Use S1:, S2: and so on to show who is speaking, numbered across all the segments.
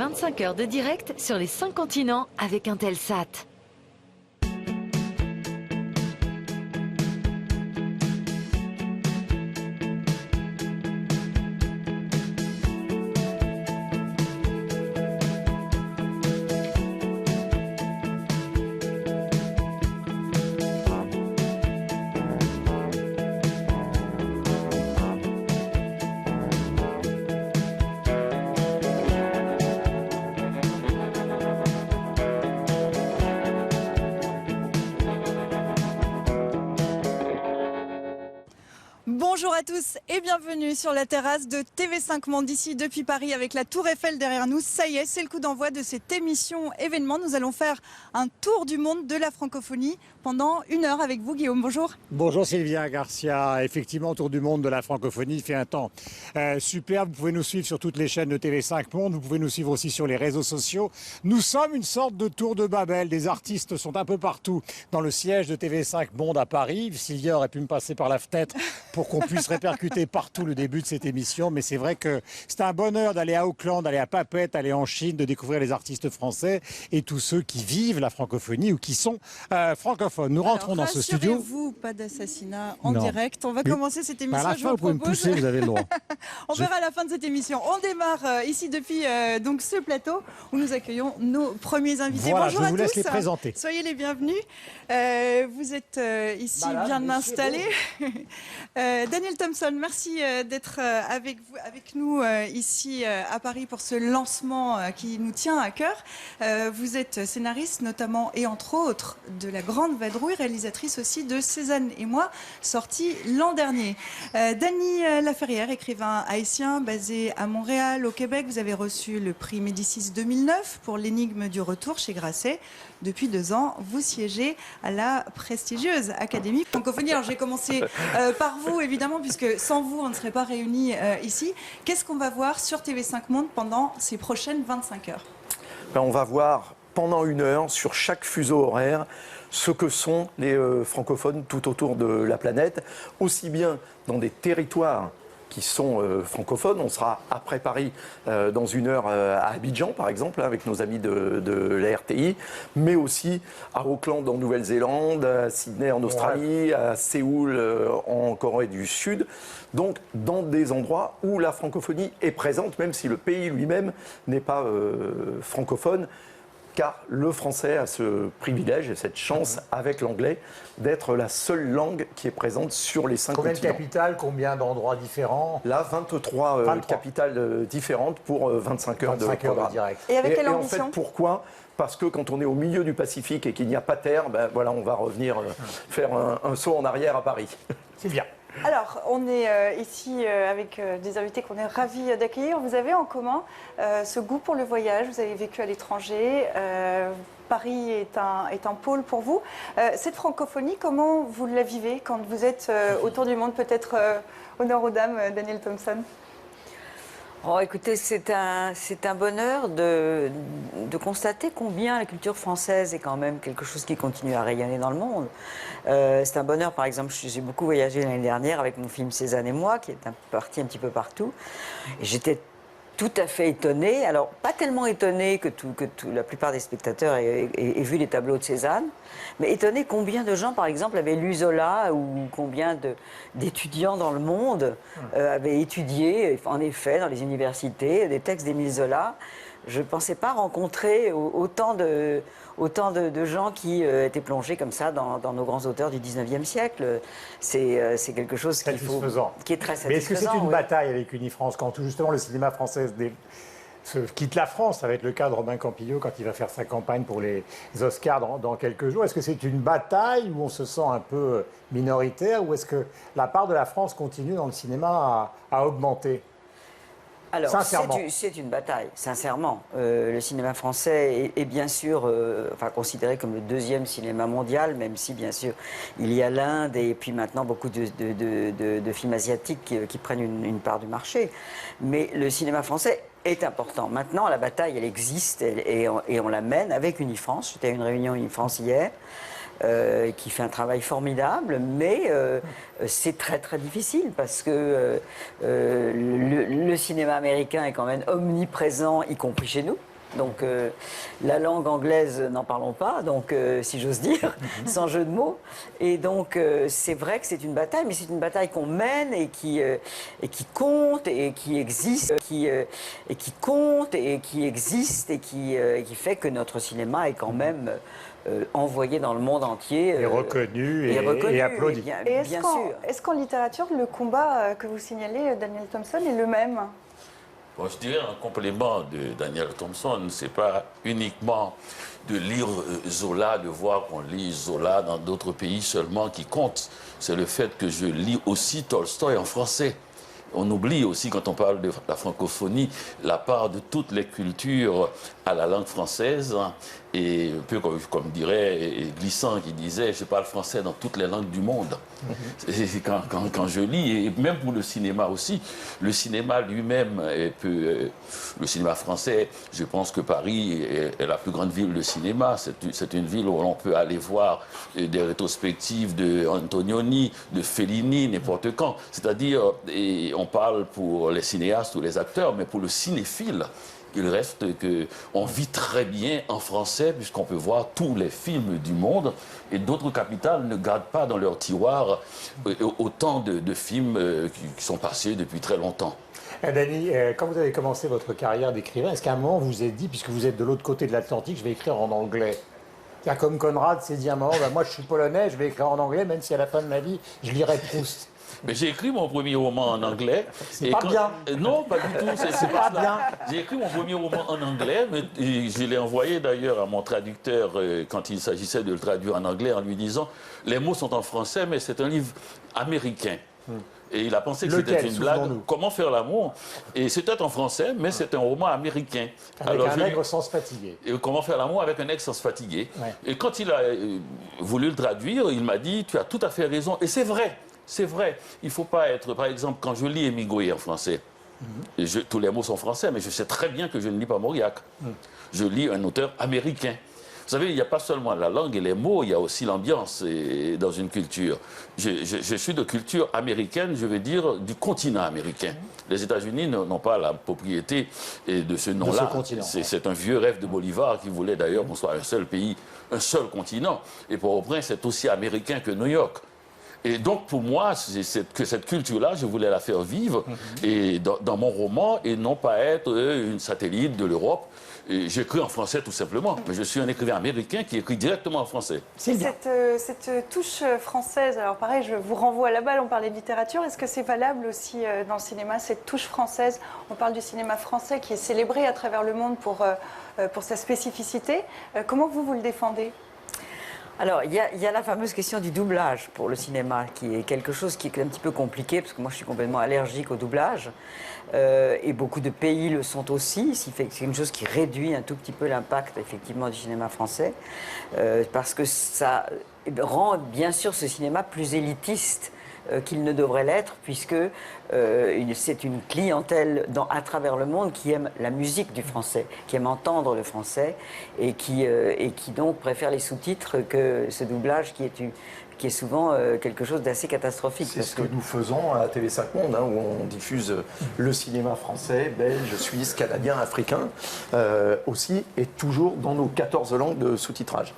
S1: 25 heures de direct sur les 5 continents avec Intelsat.
S2: Bonjour à tous et bienvenue sur la terrasse de TV5 Monde ici depuis Paris avec la Tour Eiffel derrière nous. Ça y est, c'est le coup d'envoi de cette émission événement. Nous allons faire un tour du monde de la francophonie pendant 1 heure avec vous Guillaume. Bonjour.
S3: Bonjour Sylvia Garcia. Effectivement, tour du monde de la francophonie, il fait un temps super. Vous pouvez nous suivre sur toutes les chaînes de TV5 Monde. Vous pouvez nous suivre aussi sur les réseaux sociaux. Nous sommes une sorte de tour de Babel. Des artistes sont un peu partout dans le siège de TV5 Monde à Paris. Sylvia aurait pu me passer par la fenêtre pour qu'on puisse répercuter partout le début de cette émission. Mais c'est vrai que c'est un bonheur d'aller à Auckland, d'aller à Papeete, d'aller en Chine, de découvrir les artistes français et tous ceux qui vivent la francophonie ou qui sont francophones. Nous rentrons dans ce studio.
S2: Rassurez-vous, pas d'assassinat en direct. On va commencer cette émission.
S3: À la fin, vous pouvez me pousser, vous avez le droit.
S2: On verra à la fin de cette émission. On démarre ici depuis donc ce plateau où nous accueillons nos premiers invités.
S3: Voilà,
S2: bonjour
S3: je vous
S2: à
S3: laisse
S2: tous.
S3: les présenter.
S2: Soyez les bienvenus. Vous êtes ici bien installés. Daniel Thompson, merci d'être avec nous ici à Paris pour ce lancement qui nous tient à cœur. Vous êtes scénariste notamment et entre autres de La Grande Vadrouille, réalisatrice aussi de Cézanne et moi, sortie l'an dernier. Dany Laferrière, écrivain haïtien basé à Montréal, au Québec. Vous avez reçu le prix Médicis 2009 pour L'énigme du retour chez Grasset. Depuis 2 ans, vous siégez à la prestigieuse Académie francophonie. Alors j'ai commencé par vous évidemment, puisque sans vous, on ne serait pas réunis ici. Qu'est-ce qu'on va voir sur TV5 Monde pendant ces prochaines 25 heures?
S4: On va voir pendant 1 heure sur chaque fuseau horaire ce que sont les francophones tout autour de la planète, aussi bien dans des territoires qui sont francophones. On sera après Paris dans 1 heure à Abidjan, par exemple, avec nos amis de la RTI, mais aussi à Auckland en Nouvelle-Zélande, à Sydney en Australie, à Séoul en Corée du Sud. Donc dans des endroits où la francophonie est présente, même si le pays lui-même n'est pas francophone, car le français a ce privilège et cette chance avec l'anglais d'être la seule langue qui est présente sur les 5 continents.
S3: Combien de capitales, combien d'endroits différents?
S4: Là, 23 capitales différentes pour 25 heures de programme.
S3: direct.
S2: Et avec quelle
S4: en
S2: ambition?
S4: fait, pourquoi? Parce que quand on est au milieu du Pacifique et qu'il n'y a pas terre, ben voilà, on va revenir faire un saut en arrière à Paris.
S3: C'est bien.
S2: Alors, on est ici avec des invités qu'on est ravis d'accueillir. Vous avez en commun ce goût pour le voyage. Vous avez vécu à l'étranger. Paris est un pôle pour vous. Cette francophonie, comment vous la vivez quand vous êtes autour du monde? Peut-être honneur aux dames, Daniel Thompson.
S5: Oh, écoutez, c'est un bonheur de constater combien la culture française est quand même quelque chose qui continue à rayonner dans le monde. C'est un bonheur, par exemple, j'ai beaucoup voyagé l'année dernière avec mon film Cézanne et moi, qui est parti un petit peu partout. Et j'étais tout à fait étonnée, alors pas tellement étonnée que la plupart des spectateurs aient vu les tableaux de Cézanne, mais étonnée combien de gens, par exemple, avaient lu Zola ou combien d'étudiants dans le monde avaient étudié, en effet, dans les universités, des textes d'Émile Zola. Je ne pensais pas rencontrer autant de gens qui étaient plongés comme ça dans nos grands auteurs du 19e siècle. C'est quelque chose qui est très satisfaisant.
S3: Mais est-ce que c'est une bataille avec Unifrance quand justement le cinéma français quitte la France? Ça va être le cas de Robin Campillo quand il va faire sa campagne pour les Oscars dans quelques jours. Est-ce que c'est une bataille où on se sent un peu minoritaire ou est-ce que la part de la France continue dans le cinéma à augmenter?
S5: Alors, c'est une bataille, sincèrement. Le cinéma français est bien sûr considéré comme le 2e cinéma mondial, même si, bien sûr, il y a l'Inde et puis maintenant beaucoup de films asiatiques qui prennent une part du marché. Mais le cinéma français est important. Maintenant, la bataille, elle existe et on la mène avec Unifrance. J'étais à une réunion Unifrance hier. Qui fait un travail formidable, mais c'est très très difficile parce que le cinéma américain est quand même omniprésent, y compris chez nous. Donc la langue anglaise, n'en parlons pas, donc si j'ose dire, sans jeu de mots. Et donc c'est vrai que c'est une bataille, mais c'est une bataille qu'on mène et qui compte et qui existe, et qui compte et qui existe et qui fait que notre cinéma est quand même envoyé dans le monde entier.
S3: Et reconnu et applaudi.
S5: Bien
S2: Et
S5: sûr.
S2: est-ce qu'en littérature, le combat que vous signalez, Daniel Thompson, est le même?
S6: Bon, je dirais en complément de Daniel Thompson, c'est pas uniquement de lire Zola, de voir qu'on lit Zola dans d'autres pays seulement qui compte. C'est le fait que je lis aussi Tolstoï en français. On oublie aussi, quand on parle de la francophonie, la part de toutes les cultures à la langue française. Et un peu comme dirait Glissant qui disait « je parle français dans toutes les langues du monde ». Quand je lis, et même pour le cinéma aussi, le cinéma lui-même, le cinéma français, je pense que Paris est la plus grande ville de cinéma. C'est une ville où l'on peut aller voir des rétrospectives de Antonioni, de Fellini, n'importe quand. C'est-à-dire, on parle pour les cinéastes ou les acteurs, mais pour le cinéphile, il reste qu'on vit très bien en français puisqu'on peut voir tous les films du monde et d'autres capitales ne gardent pas dans leur tiroir autant de films qui sont passés depuis très longtemps.
S3: Dany, quand vous avez commencé votre carrière d'écrivain, est-ce qu'à un moment vous vous êtes dit, puisque vous êtes de l'autre côté de l'Atlantique, je vais écrire en anglais? C'est-à-dire comme Conrad s'est dit à un moment, moi je suis polonais, je vais écrire en anglais, même si à la fin de ma vie, je lirai Proust.
S6: Mais j'ai écrit mon premier roman en anglais.
S3: C'est pas bien.
S6: Non, pas du tout. C'est pas bien. J'ai écrit mon premier roman en anglais, mais je l'ai envoyé d'ailleurs à mon traducteur quand il s'agissait de le traduire en anglais en lui disant « Les mots sont en français, mais c'est un livre américain ». Et il a pensé que c'était une blague. Comment faire l'amour? Et c'était en français, mais c'est un roman américain.
S3: Avec un nègre sans se fatiguer.
S6: Et comment faire l'amour avec un nègre sans se fatiguer.
S3: Ouais.
S6: Et quand il a voulu le traduire, il m'a dit « Tu as tout à fait raison ». Et c'est vrai. C'est vrai, il ne faut pas être... Par exemple, quand je lis Hemingway en français, tous les mots sont français, mais je sais très bien que je ne lis pas Mauriac. Je lis un auteur américain. Vous savez, il n'y a pas seulement la langue et les mots, il y a aussi l'ambiance dans une culture. Je suis de culture américaine, je veux dire du continent américain. Les États-Unis n'ont pas la propriété de ce nom-là. C'est un vieux rêve de Bolivar qui voulait d'ailleurs qu'on soit un seul pays, un seul continent. Et Port-au-Prince, c'est aussi américain que New York. Et donc, pour moi, que cette culture-là, je voulais la faire vivre et dans mon roman et non pas être une satellite de l'Europe. J'écris en français tout simplement, mais je suis un écrivain américain qui écrit directement en français.
S2: Cette touche française, alors pareil, je vous renvoie à la balle, on parlait de littérature, est-ce que c'est valable aussi dans le cinéma, cette touche française? On parle du cinéma français qui est célébré à travers le monde pour sa spécificité. Comment vous le défendez?
S5: Alors, il y a la fameuse question du doublage pour le cinéma, qui est quelque chose qui est un petit peu compliqué, parce que moi je suis complètement allergique au doublage, et beaucoup de pays le sont aussi, ce qui fait que c'est une chose qui réduit un tout petit peu l'impact effectivement du cinéma français, parce que ça rend bien sûr ce cinéma plus élitiste qu'il ne devrait l'être, puisque c'est une clientèle à travers le monde qui aime la musique du français, qui aime entendre le français et qui donc préfère les sous-titres que ce doublage qui est souvent quelque chose d'assez catastrophique.
S4: C'est ce que nous faisons à TV5 Monde, où on diffuse le cinéma français, belge, suisse, canadien, africain, aussi, et toujours dans nos 14 langues de sous-titrage.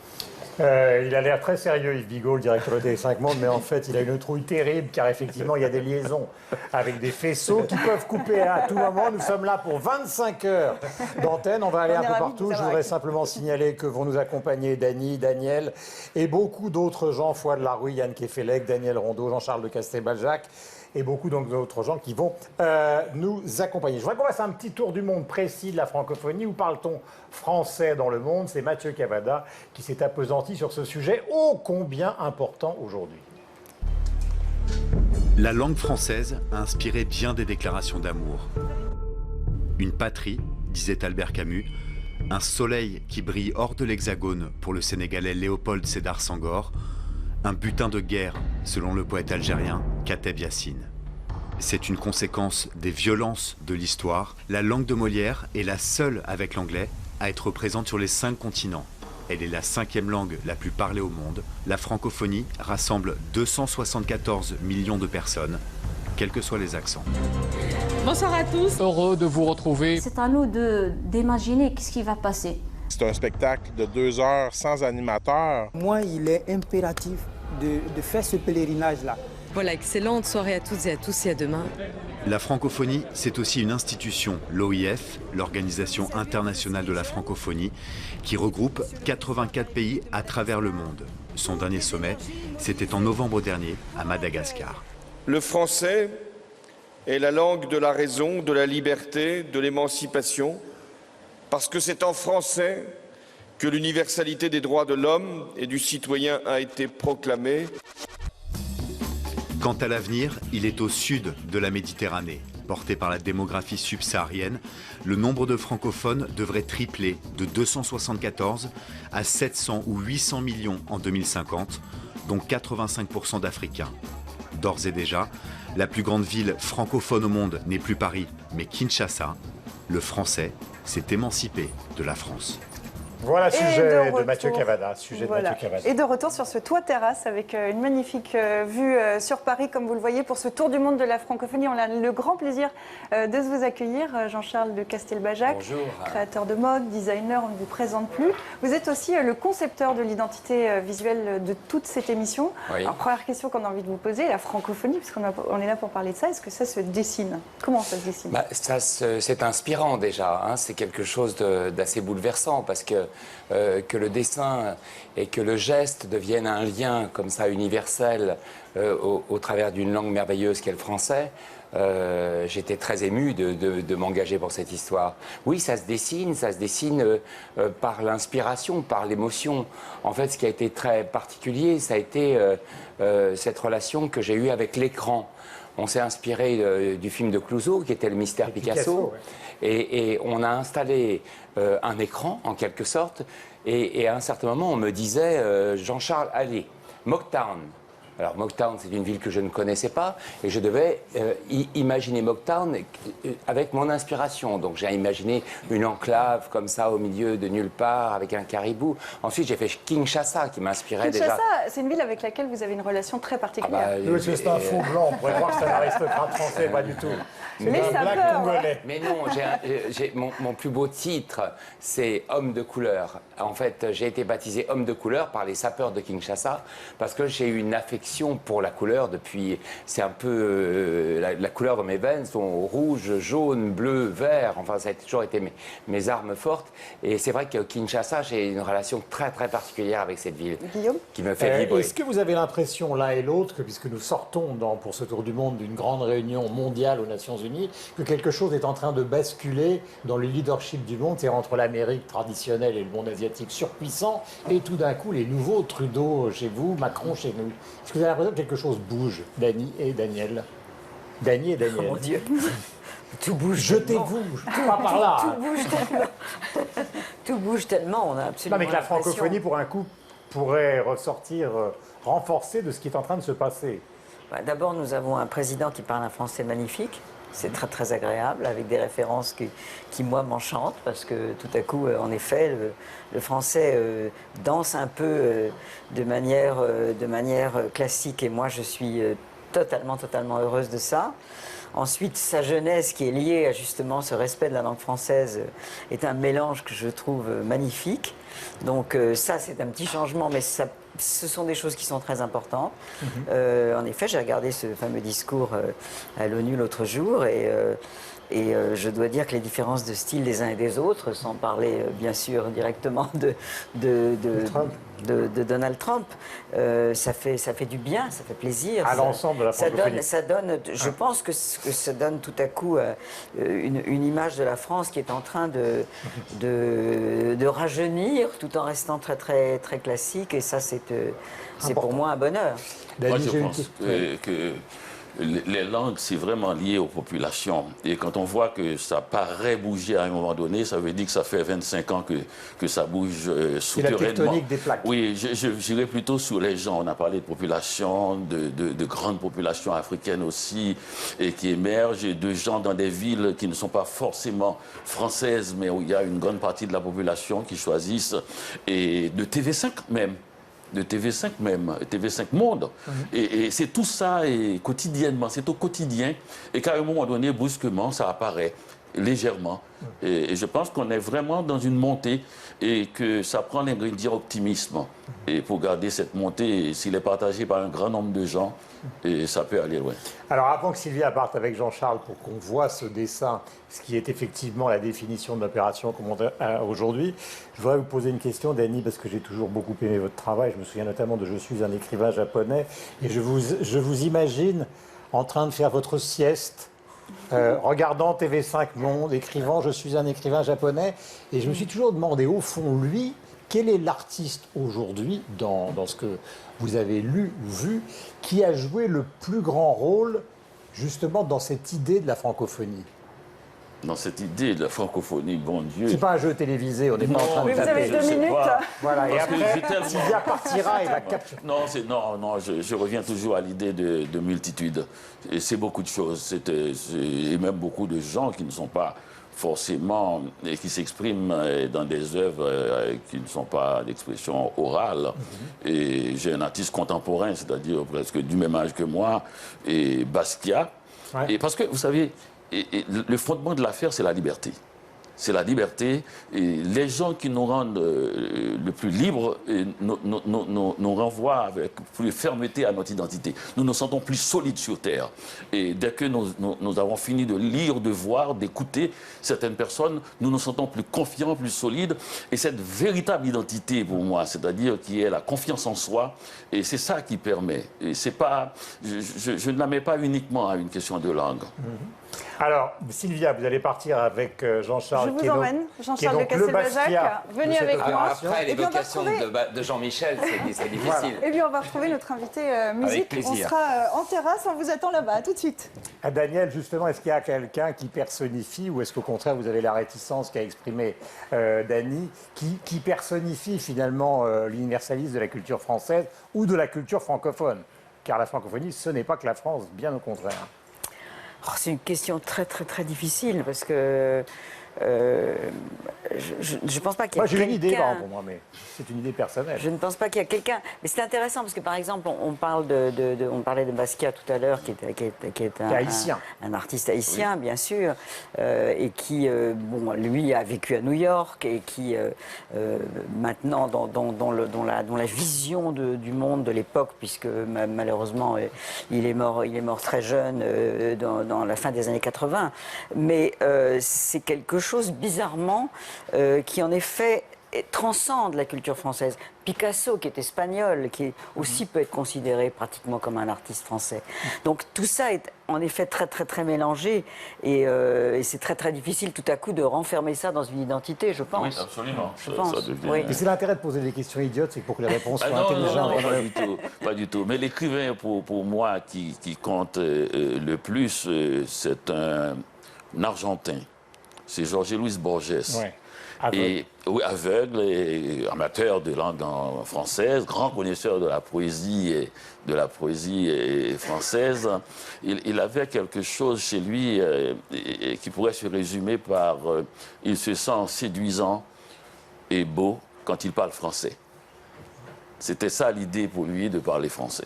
S3: Il a l'air très sérieux, Yves Bigot, le directeur de TV5 Monde, mais en fait, il a une trouille terrible, car effectivement, il y a des liaisons avec des faisceaux qui peuvent couper à tout moment. Nous sommes là pour 25 heures d'antenne. On va aller un peu partout. Je voudrais simplement signaler que vont nous accompagner Dany, Daniel et beaucoup d'autres gens, Fouad Larouille, Yann Kefelec, Daniel Rondeau, Jean-Charles de Castelbaljac, et beaucoup d'autres gens qui vont nous accompagner. Je voudrais qu'on fasse un petit tour du monde précis de la francophonie. Où parle-t-on français dans le monde? C'est Mathieu Cavada qui s'est appesanti sur ce sujet ô combien important aujourd'hui.
S7: La langue française a inspiré bien des déclarations d'amour. Une patrie, disait Albert Camus, un soleil qui brille hors de l'Hexagone pour le Sénégalais Léopold Sédar Senghor, un butin de guerre, selon le poète algérien Kateb Yassine. C'est une conséquence des violences de l'histoire. La langue de Molière est la seule avec l'anglais à être présente sur les 5 continents. Elle est la 5e langue la plus parlée au monde. La francophonie rassemble 274 millions de personnes, quels que soient les accents.
S8: Bonsoir à tous.
S9: Heureux de vous retrouver.
S10: C'est à nous d'imaginer ce qui va passer.
S11: C'est un spectacle de 2 heures sans animateur.
S12: Moi, il est impératif de faire ce pèlerinage-là.
S8: Voilà, excellente soirée à toutes et à tous et à demain.
S7: La francophonie, c'est aussi une institution, l'OIF, l'Organisation internationale de la francophonie, qui regroupe 84 pays à travers le monde. Son dernier sommet, c'était en novembre dernier à Madagascar.
S13: Le français est la langue de la raison, de la liberté, de l'émancipation, parce que c'est en français que l'universalité des droits de l'homme et du citoyen a été proclamée.
S7: Quant à l'avenir, il est au sud de la Méditerranée. Porté par la démographie subsaharienne, le nombre de francophones devrait tripler de 274 à 700 ou 800 millions en 2050, dont 85% d'Africains. D'ores et déjà, la plus grande ville francophone au monde n'est plus Paris, mais Kinshasa. Le français s'est émancipé de la France.
S3: Voilà, sujet de Mathieu Cavada.
S2: Et de retour sur ce toit terrasse avec une magnifique vue sur Paris, comme vous le voyez, pour ce tour du monde de la francophonie. On a le grand plaisir de vous accueillir, Jean-Charles de Castelbajac, créateur de mode, designer, on ne vous présente plus. Vous êtes aussi le concepteur de l'identité visuelle de toute cette émission.
S14: Oui.
S2: Alors, première question qu'on a envie de vous poser, la francophonie, puisqu'on est là pour parler de ça, est-ce que ça se dessine? Comment ça se dessine?
S14: C'est inspirant déjà, hein. C'est quelque chose d'assez bouleversant parce que le dessin et que le geste deviennent un lien comme ça universel au travers d'une langue merveilleuse qu'est le français. J'étais très ému de m'engager pour cette histoire. Oui, ça se dessine par l'inspiration, par l'émotion. En fait, ce qui a été très particulier, ça a été cette relation que j'ai eue avec l'écran. On s'est inspiré du film de Clouzot, qui était Le Mystère Picasso. Ouais. Et on a installé un écran, en quelque sorte. Et à un certain moment, on me disait, Jean-Charles, allez, Mocktown. Alors Mocktown, c'est une ville que je ne connaissais pas. Et je devais imaginer Mocktown avec mon inspiration. Donc j'ai imaginé une enclave comme ça, au milieu de nulle part, avec un caribou. Ensuite, j'ai fait Kinshasa, qui m'inspirait déjà.
S2: Kinshasa, c'est une ville avec laquelle vous avez une relation très particulière.
S3: Oui, c'est un fond blanc. On pourrait croire que c'est un aristocrate français, pas du tout.
S2: Mais ça peut.
S14: Mais non, mon plus beau titre, c'est Homme de couleur. En fait, j'ai été baptisé Homme de couleur par les sapeurs de Kinshasa parce que j'ai eu une affection pour la couleur depuis. C'est un peu la couleur dans mes veines sont rouge, jaune, bleu, vert. Enfin, ça a toujours été mes armes fortes. Et c'est vrai que Kinshasa, j'ai une relation très très particulière avec cette ville.
S2: Guillaume,
S14: qui me fait vibrer.
S3: Est-ce que vous avez l'impression l'un et l'autre que, puisque nous sortons pour ce tour du monde d'une grande réunion mondiale aux Nations Unies, que quelque chose est en train de basculer dans le leadership du monde, c'est entre l'Amérique traditionnelle et le monde asiatique surpuissant, et tout d'un coup les nouveaux, Trudeau chez vous, Macron chez nous. Est-ce que vous avez l'impression que quelque chose bouge, Dany et Daniel? Dany et Daniel.
S5: Oh mon Dieu. Tout bouge.
S3: Jetez-vous, pas par là.
S5: Tout bouge tellement. Tout bouge tellement, on a absolument.
S3: Non, mais que la francophonie, pour un coup, pourrait ressortir renforcée de ce qui est en train de se passer.
S5: D'abord, nous avons un président qui parle un français magnifique. C'est très très agréable, avec des références qui moi, m'enchantent, parce que tout à coup, en effet, le français danse un peu de manière classique, et moi, je suis totalement heureuse de ça. Ensuite, sa jeunesse, qui est liée à justement ce respect de la langue française, est un mélange que je trouve magnifique. Donc ça, c'est un petit changement, mais ce sont des choses qui sont très importantes. En effet, j'ai regardé ce fameux discours à l'ONU l'autre jour, et je dois dire que les différences de style des uns et des autres, sans parler bien sûr directement de Donald Trump, ça fait du bien, ça fait plaisir.
S3: À l'ensemble de la francophonie.
S5: Ça donne, je pense que ça donne tout à coup une image de la France qui est en train de rajeunir tout en restant très très très classique, et ça c'est pour moi un bonheur.
S6: Moi je pense que les langues, c'est vraiment lié aux populations. Et quand on voit que ça paraît bouger à un moment donné, ça veut dire que ça fait 25 ans que ça bouge souterrainement.
S3: C'est la tectonique des plaques.
S6: Oui, j'irais plutôt sur les gens. On a parlé de populations, de grandes populations africaines aussi, et qui émergent, et de gens dans des villes qui ne sont pas forcément françaises, mais où il y a une grande partie de la population qui choisissent, et de TV5 même. de TV5 même, TV5 Monde. Et c'est tout ça, et quotidiennement, c'est au quotidien. Et qu'à un moment donné, brusquement, ça apparaît légèrement. Et je pense qu'on est vraiment dans une montée et que ça prend l'ingrédient optimisme. Et pour garder cette montée, s'il est partagé par un grand nombre de gens, et ça peut aller loin.
S3: Alors avant que Sylvia parte avec Jean-Charles pour qu'on voit ce dessin, ce qui est effectivement la définition de l'opération comme on a aujourd'hui, je voudrais vous poser une question, Dany, parce que j'ai toujours beaucoup aimé votre travail. Je me souviens notamment de « Je suis un écrivain japonais » et je vous imagine en train de faire votre sieste, regardant TV5 Monde, écrivant « Je suis un écrivain japonais ». Et je me suis toujours demandé, au fond, lui, quel est l'artiste aujourd'hui, dans ce que vous avez lu ou vu, qui a joué le plus grand rôle, justement, dans cette idée de la francophonie?
S6: Dans cette idée de la francophonie, bon Dieu.
S3: C'est pas un jeu télévisé, on n'est pas en train de
S2: vous avez 2 minutes.
S3: Voilà, et
S6: Parce que
S3: après, Sylvia partira et va capturer.
S6: Non, je reviens toujours à l'idée de multitude. Et c'est beaucoup de choses. Et même beaucoup de gens qui ne sont pas forcément, et qui s'expriment dans des œuvres qui ne sont pas d'expression orale. Et j'ai un artiste contemporain, c'est-à-dire presque du même âge que moi, et Basquiat. Et parce que, vous savez, le fondement de l'affaire, c'est la liberté. C'est la liberté. Et les gens qui nous rendent le plus libres nous renvoient avec plus de fermeté à notre identité. Nous nous sentons plus solides sur Terre. Et dès que nous avons fini de lire, de voir, d'écouter certaines personnes, nous nous sentons plus confiants, plus solides. Et cette véritable identité, pour moi, c'est-à-dire qui est la confiance en soi, et c'est ça qui permet. Et c'est pas, je ne la mets pas uniquement à une question de langue.
S3: Alors, Sylvia, vous allez partir avec Jean-Charles.
S2: Je vous emmène, Jean-Charles de Castelbajac. Venez avec moi.
S14: Après, l'évocation de Jean Michel, c'est difficile.
S2: Voilà. Et bien, on va retrouver notre invité musique. On sera en terrasse, on vous attend là-bas. À tout de suite.
S3: Daniel, justement, est-ce qu'il y a quelqu'un qui personnifie, ou est-ce qu'au contraire, vous avez la réticence qu'a exprimée Dany, qui personnifie finalement l'universalisme de la culture française ou de la culture francophone? Car la francophonie, ce n'est pas que la France, bien au contraire.
S5: Oh, c'est une question très, très, très difficile parce que je ne pense pas qu'il y a
S3: Moi, j'ai une idée, pour moi, mais c'est une idée personnelle.
S5: Je ne pense pas qu'il y a quelqu'un... Mais c'est intéressant parce que, par exemple, on parlait de Basquiat tout à l'heure, qui est un artiste haïtien, bien sûr, et qui, bon, lui, a vécu à New York et qui, maintenant, dans la vision du monde de l'époque, puisque malheureusement, il est mort très jeune dans la fin des années 80, mais c'est quelque chose, bizarrement, qui en effet transcende la culture française. Picasso, qui est espagnol, qui aussi peut être considéré pratiquement comme un artiste français. Donc tout ça est en effet très très très mélangé et c'est très très difficile tout à coup de renfermer ça dans une identité, je pense.
S6: Oui, absolument.
S5: Je pense.
S3: Oui. Et c'est l'intérêt de poser des questions idiotes, c'est pour que les réponses soient intelligentes.
S6: Non, pas du tout. Mais l'écrivain, pour moi, qui compte le plus, c'est un Argentin. C'est Jorge Luis Borges.
S3: Ouais.
S6: Aveugle et amateur de langue française, grand connaisseur de la poésie française. Il avait quelque chose chez lui qui pourrait se résumer par il se sent séduisant et beau quand il parle français. C'était ça l'idée pour lui de parler français.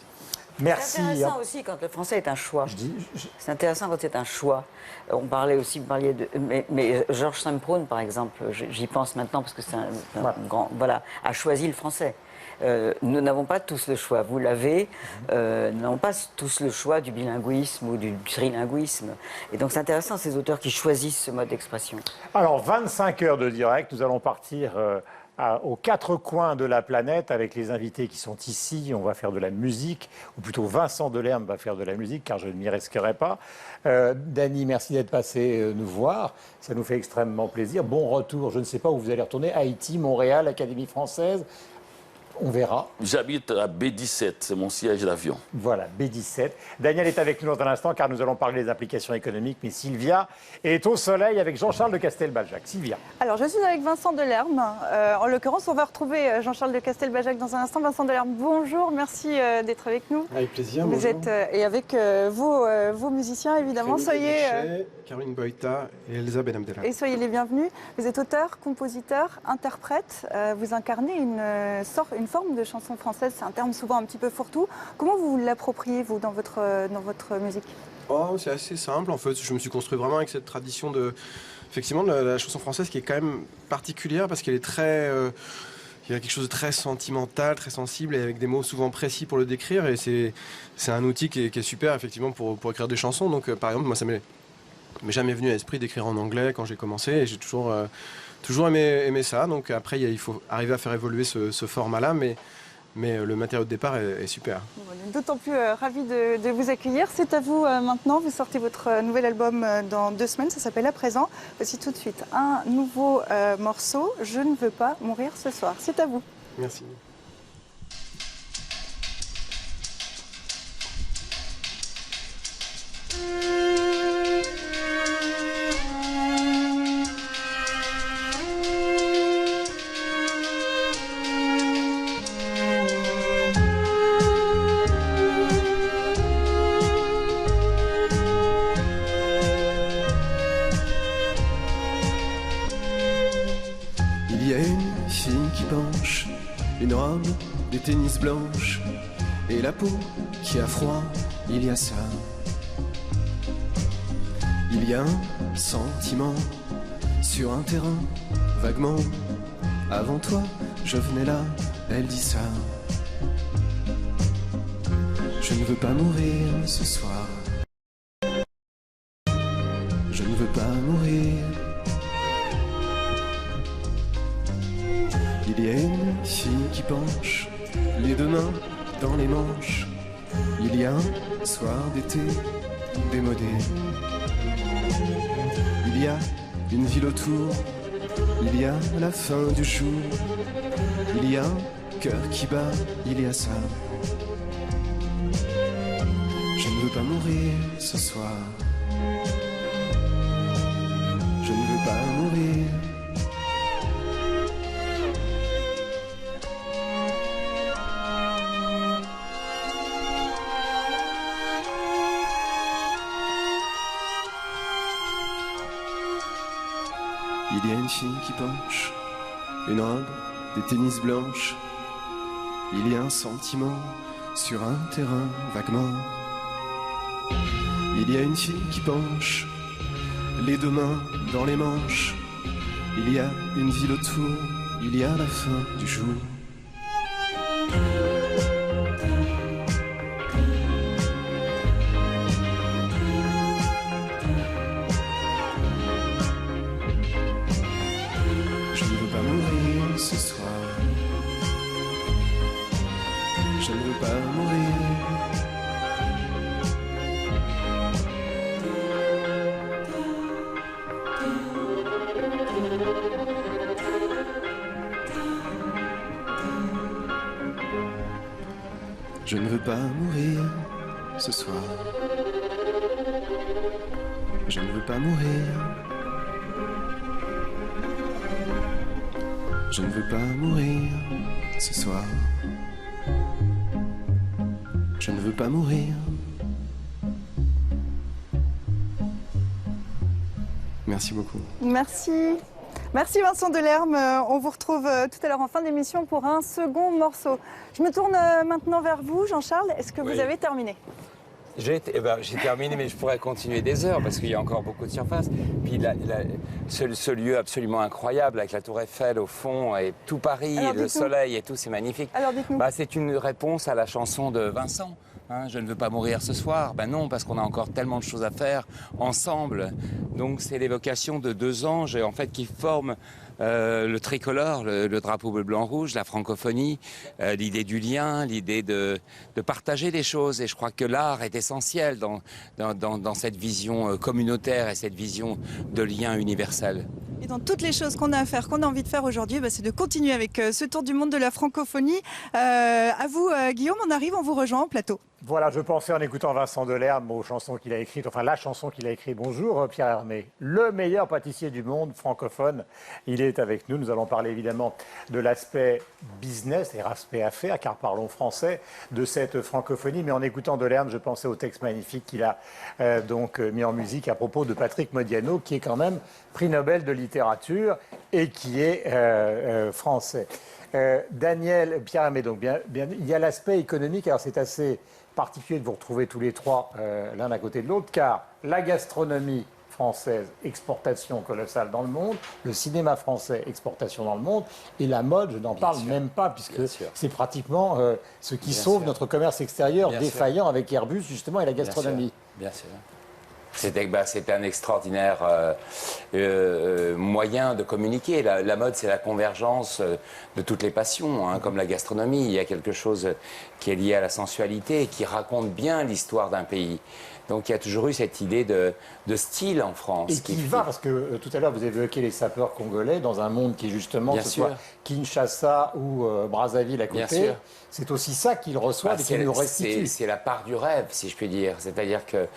S3: Merci.
S5: C'est intéressant aussi quand le français est un choix. C'est intéressant quand c'est un choix. On parlait aussi, vous parliez de... Mais Georges Saint-Prune, par exemple, j'y pense maintenant parce que c'est un grand... Voilà, a choisi le français. Nous n'avons pas tous le choix. Vous l'avez. Nous n'avons pas tous le choix du bilinguisme ou du trilinguisme. Et donc c'est intéressant, ces auteurs qui choisissent ce mode d'expression.
S3: Alors, 25 heures de direct. Nous allons partir... aux quatre coins de la planète avec les invités qui sont ici. On va faire de la musique, ou plutôt Vincent Delerme va faire de la musique, car je ne m'y risquerai pas. Dany, merci d'être passé nous voir. Ça nous fait extrêmement plaisir. Bon retour, je ne sais pas où vous allez retourner. Haïti, Montréal, Académie française. On verra.
S6: J'habite à B17, c'est mon siège d'avion.
S3: Voilà, B17. Daniel est avec nous dans un instant car nous allons parler des implications économiques. Mais Sylvia est au soleil avec Jean-Charles de Castelbajac. Sylvia.
S2: Alors, je suis avec Vincent Delerme. En l'occurrence, on va retrouver Jean-Charles de Castelbajac dans un instant. Vincent Delerme, bonjour, merci d'être avec nous.
S9: Avec plaisir,
S2: Vous
S9: bonjour.
S2: êtes, et avec vos musiciens, évidemment. Soyez...
S9: Caroline Boita et Elsa Benamdela.
S2: Et soyez les bienvenus. Vous êtes auteur, compositeur, interprète. Vous incarnez une une forme de chanson française, c'est un terme souvent un petit peu fourre-tout. Comment vous l'appropriez, vous, dans votre musique?
S9: Oh, c'est assez simple, en fait. Je me suis construit vraiment avec cette tradition effectivement, de la chanson française qui est quand même particulière parce qu'elle est très... il y a quelque chose de très sentimental, très sensible et avec des mots souvent précis pour le décrire. Et c'est un outil qui est super, effectivement, pour écrire des chansons. Donc, par exemple, moi, ça m'est jamais venu à l'esprit d'écrire en anglais quand j'ai commencé. Et j'ai toujours aimé ça. Donc, après, il faut arriver à faire évoluer ce format-là. Mais le matériau de départ est super.
S2: On est d'autant plus ravis de vous accueillir. C'est à vous maintenant. Vous sortez votre nouvel album dans 2 semaines. Ça s'appelle À présent. Voici tout de suite un nouveau morceau. Je ne veux pas mourir ce soir. C'est à vous.
S9: Merci.
S15: Une robe, des tennis blanches et la peau qui a froid, il y a ça. Il y a un sentiment sur un terrain, vaguement. Avant toi, je venais là, elle dit ça. Je ne veux pas mourir ce soir. Je ne veux pas mourir. Il y a une fille qui penche, les 2 mains dans les manches. Il y a un soir d'été démodé. Il y a une ville autour, il y a la fin du jour. Il y a un cœur qui bat, il y a ça. Je ne veux pas mourir ce soir. Je ne veux pas mourir. Il y a une fille qui penche, une robe, des tennis blanches. Il y a un sentiment sur un terrain vaguement. Il y a une fille qui penche, les 2 mains dans les manches. Il y a une ville autour, il y a la fin du jour. Ce soir, je ne veux pas mourir. Je ne veux pas mourir ce soir. Je ne veux pas mourir. Je ne veux pas mourir ce soir. Je ne veux pas mourir. Merci beaucoup.
S2: Merci. Merci Vincent Delerme. On vous retrouve tout à l'heure en fin d'émission pour un second morceau. Je me tourne maintenant vers vous, Jean-Charles. Est-ce que vous avez terminé ?
S14: J'ai terminé, mais je pourrais continuer des heures parce qu'il y a encore beaucoup de surface. Puis ce lieu absolument incroyable avec la Tour Eiffel au fond et tout Paris, et le soleil et tout, c'est magnifique.
S2: Alors dites-nous.
S14: C'est une réponse à la chanson de Vincent. Hein, je ne veux pas mourir ce soir. Ben non, parce qu'on a encore tellement de choses à faire ensemble. Donc c'est l'évocation de 2 anges en fait qui forment le tricolore, le drapeau bleu, blanc, rouge, la francophonie, l'idée du lien, l'idée de partager des choses. Et je crois que l'art est essentiel dans cette vision communautaire et cette vision de lien universel.
S2: Et dans toutes les choses qu'on a à faire, qu'on a envie de faire aujourd'hui, c'est de continuer avec ce tour du monde de la francophonie. À vous, Guillaume, on arrive, on vous rejoint en plateau.
S3: Voilà, je pensais en écoutant Vincent Delerme aux chansons qu'il a écrites, enfin la chanson qu'il a écrite. Bonjour Pierre Hermé, le meilleur pâtissier du monde francophone. Il est avec nous. Nous allons parler évidemment de l'aspect business et l'aspect affaires, car parlons français, de cette francophonie. Mais en écoutant Delerme, je pensais au texte magnifique qu'il a donc mis en musique à propos de Patrick Modiano, qui est quand même prix Nobel de littérature et qui est français. Daniel, Pierre-Hermé, donc il y a l'aspect économique. Alors c'est assez particulier de vous retrouver tous les trois l'un à côté de l'autre, car la gastronomie française, exportation colossale dans le monde, le cinéma français, exportation dans le monde, et la mode, je n'en parle même pas, puisque c'est pratiquement ce qui sauve notre commerce extérieur défaillant avec Airbus, justement, et la gastronomie.
S14: Bien sûr. C'était un extraordinaire moyen de communiquer. La mode, c'est la convergence de toutes les passions, hein, comme la gastronomie. Il y a quelque chose qui est lié à la sensualité et qui raconte bien l'histoire d'un pays. Donc il y a toujours eu cette idée de style en France.
S3: Et qui va, parce que tout à l'heure vous évoquez les sapeurs congolais, dans un monde qui justement, ce soit Kinshasa ou Brazzaville à côté, c'est aussi ça qu'ils reçoivent et qu'ils nous restituent.
S14: C'est la part du rêve, si je puis dire. C'est-à-dire qu'il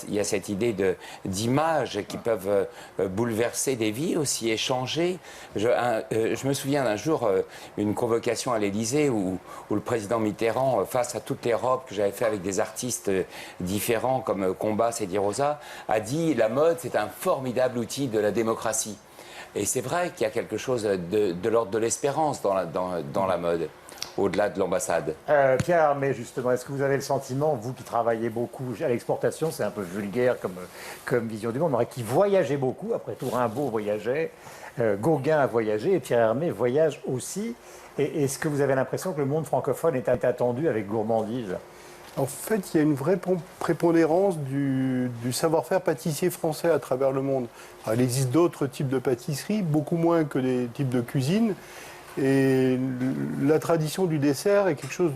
S14: y a cette idée d'images qui peuvent bouleverser des vies, aussi échanger. Je me souviens d'un jour, une convocation à l'Élysée où le président Mitterrand, face à toutes les robes que j'avais fait avec des artistes différents, comme Combas et Di Rosa, a dit la mode c'est un formidable outil de la démocratie. Et c'est vrai qu'il y a quelque chose de l'ordre de l'espérance dans la mode, au-delà de l'ambassade.
S3: Pierre, mais justement, est-ce que vous avez le sentiment, vous qui travaillez beaucoup à l'exportation, c'est un peu vulgaire comme vision du monde, mais qui voyagez beaucoup, après tout Rimbaud voyageait, Gauguin a voyagé et Pierre Hermé voyage aussi. Et est-ce que vous avez l'impression que le monde francophone est attendu avec gourmandise ?
S16: En fait, il y a une vraie prépondérance du savoir-faire pâtissier français à travers le monde. Alors, il existe d'autres types de pâtisseries, beaucoup moins que des types de cuisine. Et la tradition du dessert est quelque chose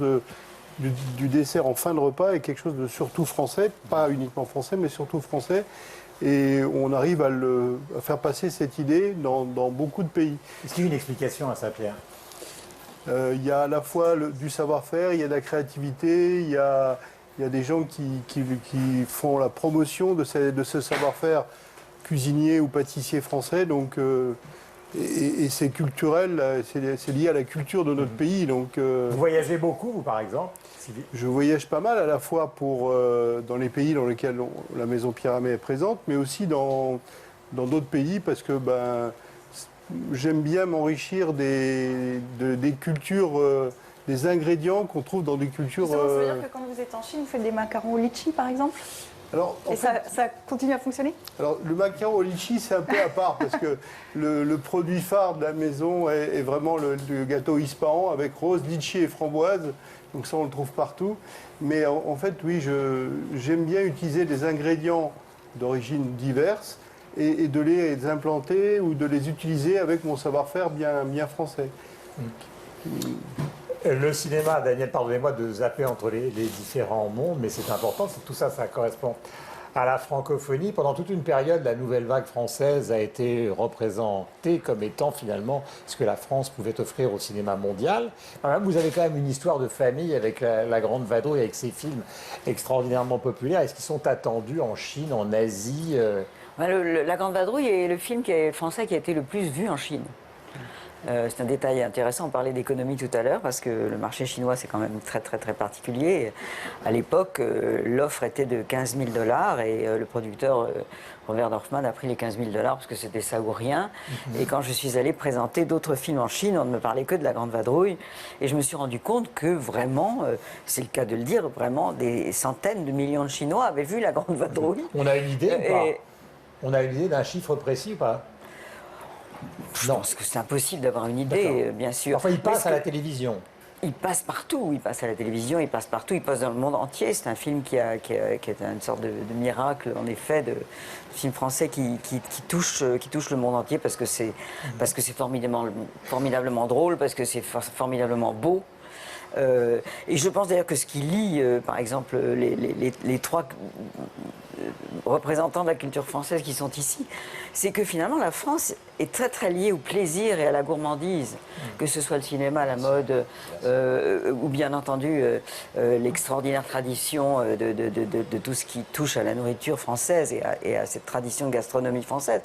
S16: du dessert en fin de repas est quelque chose de surtout français, pas uniquement français, mais surtout français. Et on arrive à faire passer cette idée dans beaucoup de pays.
S3: Est-ce qu'il y a une explication à ça, Pierre ?
S16: Il y a à la fois du savoir-faire, il y a de la créativité, il y a des gens qui font la promotion de ce savoir-faire cuisinier ou pâtissier français. Donc, et c'est culturel, c'est lié à la culture de notre pays. Donc,
S3: vous voyagez beaucoup, vous, par exemple ?
S16: Je voyage pas mal, à la fois dans les pays dans lesquels la Maison Pierre-Hermé est présente, mais aussi dans d'autres pays, parce que j'aime bien m'enrichir des cultures, des ingrédients qu'on trouve dans des cultures...
S2: Ça veut dire que quand vous êtes en Chine, vous faites des macarons au litchi, par exemple ?
S16: Alors,
S2: ça continue à fonctionner ?
S16: Alors, le macaron au litchi, c'est un peu à part, parce que le produit phare de la maison est vraiment le gâteau Ispahan, avec rose, litchi et framboise. Donc ça, on le trouve partout. Mais en fait, oui, j'aime bien utiliser des ingrédients d'origine diverses, et de les implanter ou de les utiliser avec mon savoir-faire bien français.
S3: Le cinéma, Daniel, pardonnez-moi de zapper entre les différents mondes, mais c'est important, tout ça, ça correspond à la francophonie. Pendant toute une période, la nouvelle vague française a été représentée comme étant finalement ce que la France pouvait offrir au cinéma mondial. Vous avez quand même une histoire de famille avec la Grande Vadrouille, avec ses films extraordinairement populaires. Est-ce qu'ils sont attendus en Chine, en Asie
S5: La Grande Vadrouille est le film français qui a été le plus vu en Chine. C'est un détail intéressant. On parlait d'économie tout à l'heure parce que le marché chinois, c'est quand même très, très, très particulier. À l'époque, l'offre était de 15 000 $ et le producteur Robert Dorfman a pris les 15 000 $ parce que c'était ça ou rien. Et quand je suis allé présenter d'autres films en Chine, on ne me parlait que de la Grande Vadrouille. Et je me suis rendu compte que vraiment, c'est le cas de le dire, vraiment des centaines de millions de Chinois avaient vu la Grande Vadrouille.
S3: On a une idée ou pas ? On a une idée d'un chiffre précis ou pas ?
S5: Je pense que c'est impossible d'avoir une idée, bien sûr.
S3: Enfin, il passe à la télévision.
S5: Il passe partout, il passe à la télévision, il passe partout, il passe dans le monde entier. C'est un film qui est une sorte de miracle, en effet, de film français qui touche le monde entier parce que c'est formidablement drôle, parce que c'est formidablement beau. Et je pense d'ailleurs que ce qui lie, par exemple, les trois représentants de la culture française qui sont ici, c'est que finalement la France est très très liée au plaisir et à la gourmandise, que ce soit le cinéma, la mode, ou bien entendu l'extraordinaire tradition de tout ce qui touche à la nourriture française et à cette tradition de gastronomie française.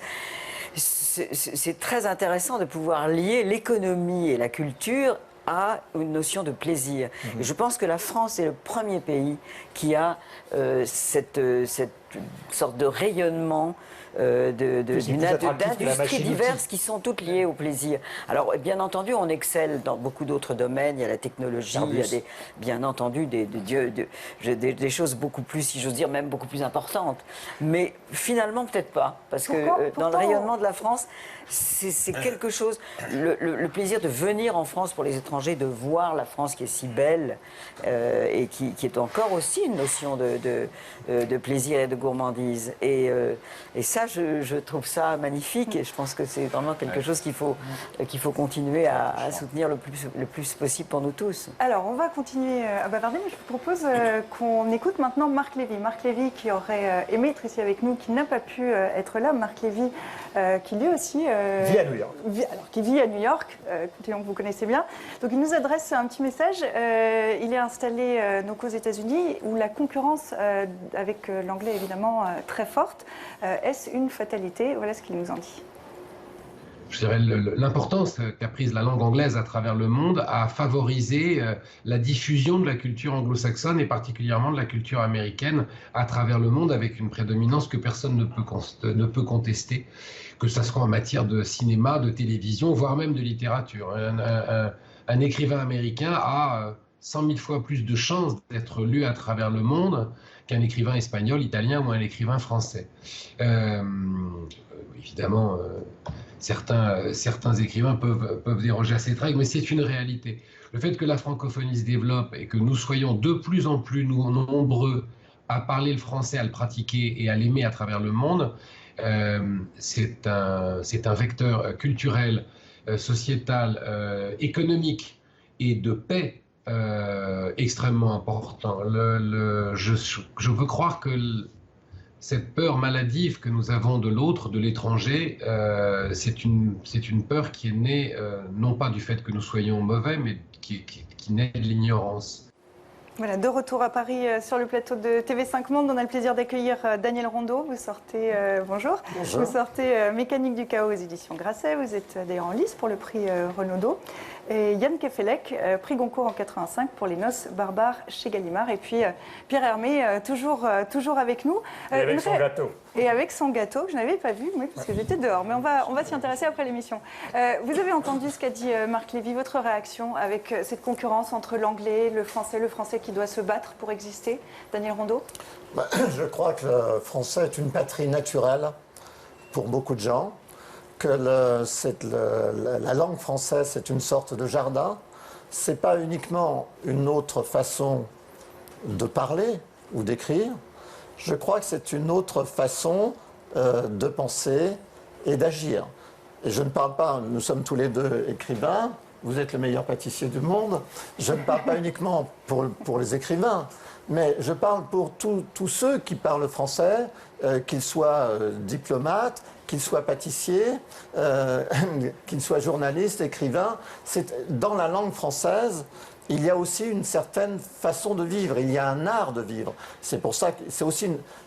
S5: C'est très intéressant de pouvoir lier l'économie et la culture à une notion de plaisir. Et je pense que la France est le premier pays qui a cette sorte de rayonnement d'industries diverses qui sont toutes liées au plaisir. Alors, bien entendu, on excelle dans beaucoup d'autres domaines. Il y a la technologie, il y a bien entendu des choses beaucoup plus, si j'ose dire, même beaucoup plus importantes. Mais finalement, peut-être pas. Parce que dans le rayonnement de la France, c'est quelque chose... Le plaisir de venir en France pour les étrangers, de voir la France qui est si belle et qui est encore aussi une notion de plaisir et de gourmandise. Et ça, je trouve ça magnifique et je pense que c'est vraiment quelque chose qu'il faut continuer à soutenir le plus possible pour nous tous.
S2: Alors, on va continuer à bavarder, mais je vous propose qu'on écoute maintenant Marc Lévy. Marc Lévy qui aurait aimé être ici avec nous, qui n'a pas pu être là. Marc Lévy qui lui aussi...
S3: vit à New York.
S2: Qui vit à New York. Écoutez, vous connaissez bien. Donc, il nous adresse un petit message. Il est installé donc aux États-Unis où la concurrence avec l'anglais évidemment très forte. Est-ce une fatalité? Voilà ce qu'il nous en dit.
S17: Je dirais l'importance qu'a prise la langue anglaise à travers le monde a favorisé la diffusion de la culture anglo-saxonne et particulièrement de la culture américaine à travers le monde avec une prédominance que personne ne peut contester, que ce soit en matière de cinéma, de télévision, voire même de littérature. Un écrivain américain a 100 000 fois plus de chances d'être lu à travers le monde qu'un écrivain espagnol, italien ou un écrivain français. Évidemment, certains écrivains peuvent déroger à cette règle, mais c'est une réalité. Le fait que la francophonie se développe et que nous soyons de plus en plus nombreux à parler le français, à le pratiquer et à l'aimer à travers le monde, c'est un vecteur culturel, sociétal, économique et de paix extrêmement important. Je veux croire que cette peur maladive que nous avons de l'autre, de l'étranger, c'est une peur qui est née non pas du fait que nous soyons mauvais, mais qui naît de l'ignorance.
S2: Voilà, de retour à Paris sur le plateau de TV5 Monde. On a le plaisir d'accueillir Daniel Rondeau. Vous sortez, bonjour. Vous sortez Mécanique du chaos aux éditions Grasset. Vous êtes d'ailleurs en lice pour le prix Renaudot. Et Yann Kefelec, prix Goncourt en 85 pour Les Noces barbares chez Gallimard. Et puis Pierre Hermé, toujours avec nous.
S3: Et avec son gâteau.
S2: Et avec son gâteau, que je n'avais pas vu, oui, parce que j'étais dehors. Mais on va s'y intéresser après l'émission. Vous avez entendu ce qu'a dit Marc Lévy, votre réaction avec cette concurrence entre l'anglais, le français qui doit se battre pour exister. Daniel Rondeau?
S4: Je crois que le français est une patrie naturelle pour beaucoup de gens, que la langue française c'est une sorte de jardin. C'est pas uniquement une autre façon de parler ou d'écrire. Je crois que c'est une autre façon de penser et d'agir. Et je ne parle pas, nous sommes tous les deux écrivains, vous êtes le meilleur pâtissier du monde, je ne parle pas uniquement pour les écrivains, mais je parle pour tous ceux qui parlent français, qu'ils soient diplomates, qu'ils soient pâtissiers, qu'ils soient journalistes, écrivains. Dans la langue française, il y a aussi une certaine façon de vivre, il y a un art de vivre. C'est pour ça que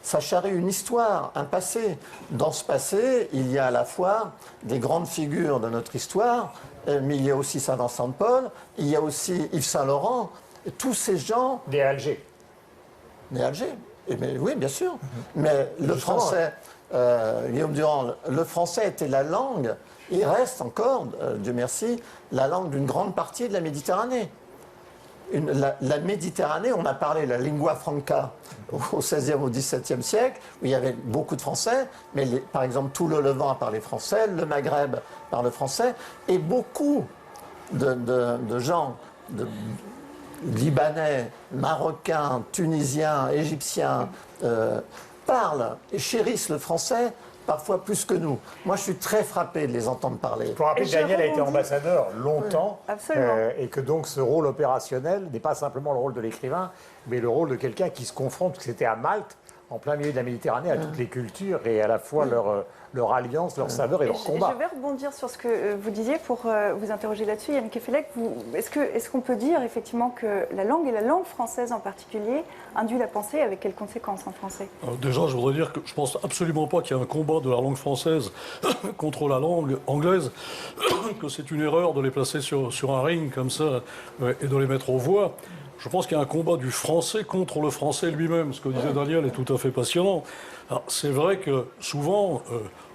S4: ça charrie une histoire, un passé. Dans ce passé, il y a à la fois des grandes figures de notre histoire, mais il y a aussi Saint-Vincent de Paul, il y a aussi Yves Saint-Laurent, tous ces gens...
S3: Des Alger.
S4: Des Alger, mais, oui, bien sûr. Mais le français, Guillaume Durand, le français était la langue, il reste encore, Dieu merci, la langue d'une grande partie de la Méditerranée. La Méditerranée, on a parlé de la lingua franca au XVIe, au XVIIe siècle, où il y avait beaucoup de Français, mais par exemple tout le Levant a parlé français, le Maghreb parle français, et beaucoup de gens libanais, marocains, tunisiens, égyptiens parlent et chérissent le français parfois plus que nous. Moi, je suis très frappé de les entendre parler.
S3: Il faut rappeler que Daniel a été ambassadeur longtemps, et que donc ce rôle opérationnel n'est pas simplement le rôle de l'écrivain, mais le rôle de quelqu'un qui se confronte, c'était à Malte, en plein milieu de la Méditerranée, à toutes les cultures et à la fois leur alliance, leur saveur et leur combat.
S2: Je vais rebondir sur ce que vous disiez pour vous interroger là-dessus. Yann Kefelec, est-ce qu'on peut dire effectivement que la langue et la langue française en particulier induit la pensée, avec quelles conséquences en français?
S18: Alors déjà, je voudrais dire que je pense absolument pas qu'il y ait un combat de la langue française contre la langue anglaise, que c'est une erreur de les placer sur un ring comme ça et de les mettre aux voix. Je pense qu'il y a un combat du français contre le français lui-même. Ce que disait Daniel est tout à fait passionnant. C'est vrai que souvent,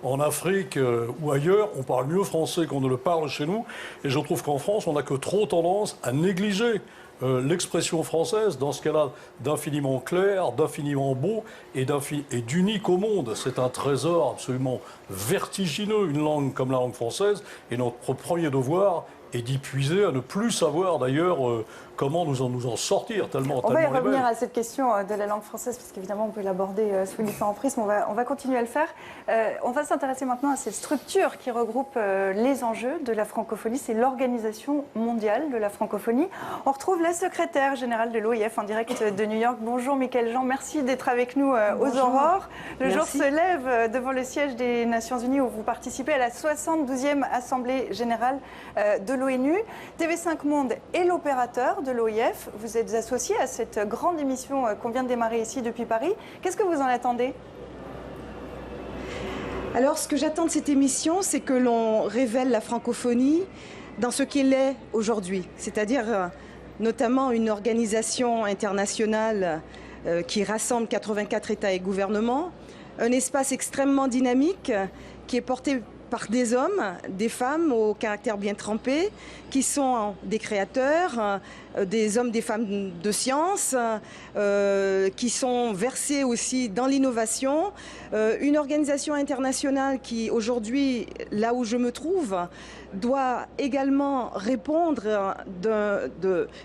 S18: en Afrique ou ailleurs, on parle mieux français qu'on ne le parle chez nous. Et je trouve qu'en France, on n'a que trop tendance à négliger l'expression française dans ce qu'elle a d'infiniment clair, d'infiniment beau et d'unique au monde. C'est un trésor absolument vertigineux, une langue comme la langue française. Et notre premier devoir est d'y puiser, à ne plus savoir d'ailleurs comment nous en sortir tellement.
S2: On va y revenir à cette question de la langue française, parce qu'évidemment on peut l'aborder sous différents prismes, on va continuer à le faire. On va s'intéresser maintenant à cette structure qui regroupe les enjeux de la francophonie, c'est l'Organisation mondiale de la francophonie. On retrouve la secrétaire générale de l'OIF en direct de New York. Bonjour Michaëlle Jean, merci d'être avec nous aux Aurores. Le jour se lève devant le siège des Nations Unies où vous participez à la 72e Assemblée générale de l'ONU. TV5 Monde est l'opérateur de l'OIF. Vous êtes associé à cette grande émission qu'on vient de démarrer ici depuis Paris. Qu'est-ce que vous en attendez ?
S19: Alors, ce que j'attends de cette émission, c'est que l'on révèle la francophonie dans ce qu'elle est aujourd'hui, c'est-à-dire notamment une organisation internationale qui rassemble 84 États et gouvernements, un espace extrêmement dynamique qui est porté par des hommes, des femmes au caractère bien trempé, qui sont des créateurs, des hommes, des femmes de science, qui sont versés aussi dans l'innovation. Une organisation internationale qui, aujourd'hui, là où je me trouve, doit également répondre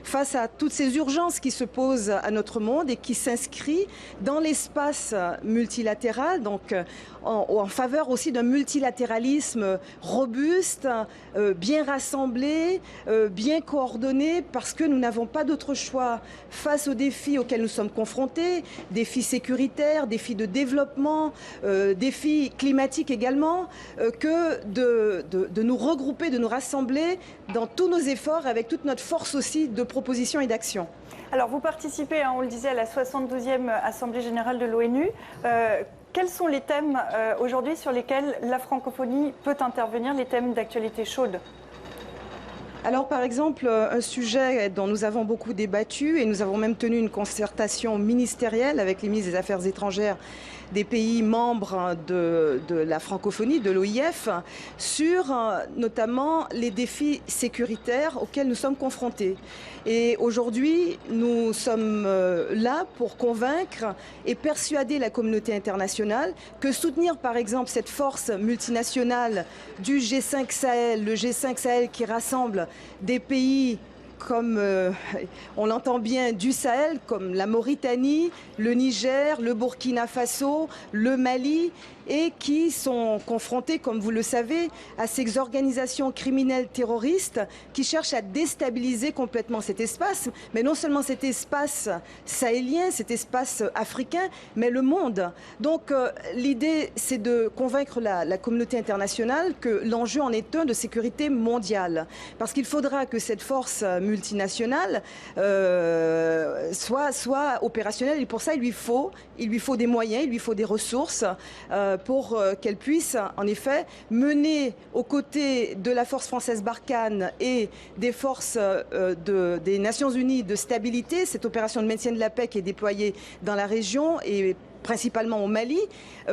S19: face à toutes ces urgences qui se posent à notre monde et qui s'inscrit dans l'espace multilatéral, donc en faveur aussi d'un multilatéralisme robuste, bien rassemblé, bien coordonné, parce que nous n'avons pas d'autre choix face aux défis auxquels nous sommes confrontés, défis sécuritaires, défis de développement, défis climatiques également, que de nous regrouper, de nous rassembler dans tous nos efforts, avec toute notre force aussi de proposition et d'action.
S2: Alors vous participez, on le disait, à la 72e Assemblée générale de l'ONU. Quels sont les thèmes aujourd'hui sur lesquels la francophonie peut intervenir, les thèmes d'actualité chaude ?
S19: Alors par exemple, un sujet dont nous avons beaucoup débattu et nous avons même tenu une concertation ministérielle avec les ministres des Affaires étrangères des pays membres de la francophonie, de l'OIF, sur notamment les défis sécuritaires auxquels nous sommes confrontés. Et aujourd'hui, nous sommes là pour convaincre et persuader la communauté internationale que soutenir par exemple cette force multinationale du G5 Sahel, le G5 Sahel qui rassemble des pays comme on l'entend bien du Sahel, comme la Mauritanie, le Niger, le Burkina Faso, le Mali, et qui sont confrontés, comme vous le savez, à ces organisations criminelles terroristes qui cherchent à déstabiliser complètement cet espace, mais non seulement cet espace sahélien, cet espace africain, mais le monde. Donc l'idée, c'est de convaincre la communauté internationale que l'enjeu en est un de sécurité mondiale, parce qu'il faudra que cette force multinationale soit opérationnelle, et pour ça il lui faut des moyens, il lui faut des ressources pour qu'elle puisse en effet mener aux côtés de la force française Barkhane et des forces des Nations Unies de stabilité, cette opération de maintien de la paix qui est déployée dans la région et principalement au Mali,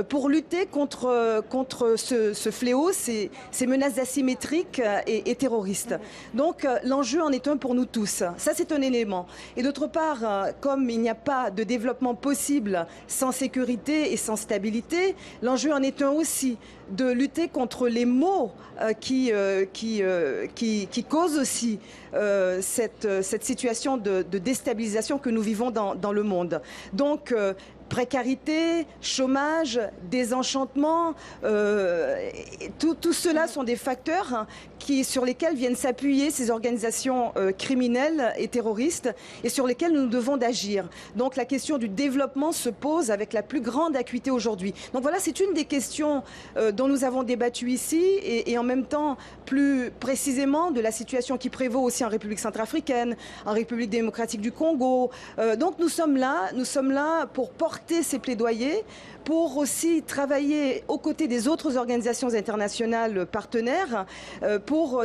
S19: pour lutter contre ce fléau, ces menaces asymétriques et terroristes. Donc l'enjeu en est un pour nous tous. Ça, c'est un élément. Et d'autre part, comme il n'y a pas de développement possible sans sécurité et sans stabilité, l'enjeu en est un aussi, de lutter contre les maux qui causent aussi cette situation de déstabilisation que nous vivons dans le monde. Donc, précarité, chômage, désenchantement, tout cela sont des facteurs sur lesquels viennent s'appuyer ces organisations criminelles et terroristes et sur lesquels nous devons d'agir. Donc la question du développement se pose avec la plus grande acuité aujourd'hui. Donc voilà, c'est une des questions dont nous avons débattu ici et en même temps plus précisément de la situation qui prévaut aussi en République centrafricaine, en République démocratique du Congo. Donc nous sommes là pour porter porter ces plaidoyers, pour aussi travailler aux côtés des autres organisations internationales partenaires pour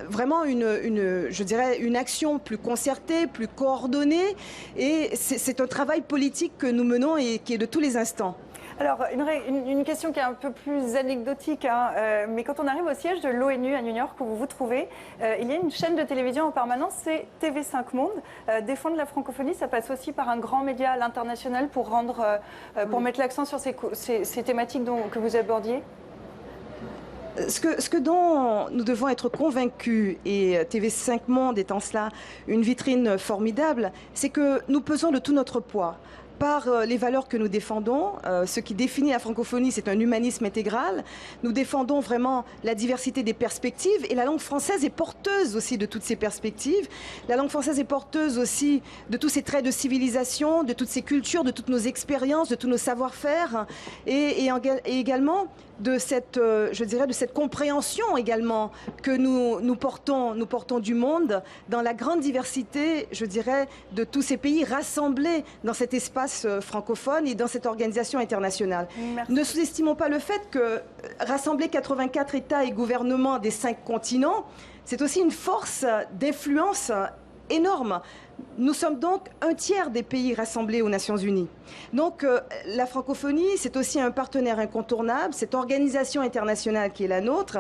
S19: vraiment je dirais, une action plus concertée, plus coordonnée. Et c'est un travail politique que nous menons et qui est de tous les instants.
S20: Alors, une question qui est un peu plus anecdotique, hein, mais quand on arrive au siège de l'ONU à New York, où vous vous trouvez, il y a une chaîne de télévision en permanence, c'est TV5 Monde. Défendre la francophonie, ça passe aussi par un grand média à l'international pour mettre l'accent sur ces thématiques que vous abordiez.
S19: Ce dont nous devons être convaincus, et TV5 Monde étant cela une vitrine formidable, c'est que nous pesons de tout notre poids par les valeurs que nous défendons. Ce qui définit la francophonie, c'est un humanisme intégral. Nous défendons vraiment la diversité des perspectives et la langue française est porteuse aussi de toutes ces perspectives. La langue française est porteuse aussi de tous ces traits de civilisation, de toutes ces cultures, de toutes nos expériences, de tous nos savoir-faire et également de cette, je dirais, de cette compréhension également que nous portons du monde dans la grande diversité, je dirais, de tous ces pays rassemblés dans cet espace francophone et dans cette organisation internationale. Merci. Ne sous-estimons pas le fait que rassembler 84 États et gouvernements des 5 continents, c'est aussi une force d'influence énorme. Nous sommes donc un tiers des pays rassemblés aux Nations Unies. Donc la francophonie, c'est aussi un partenaire incontournable, cette organisation internationale qui est la nôtre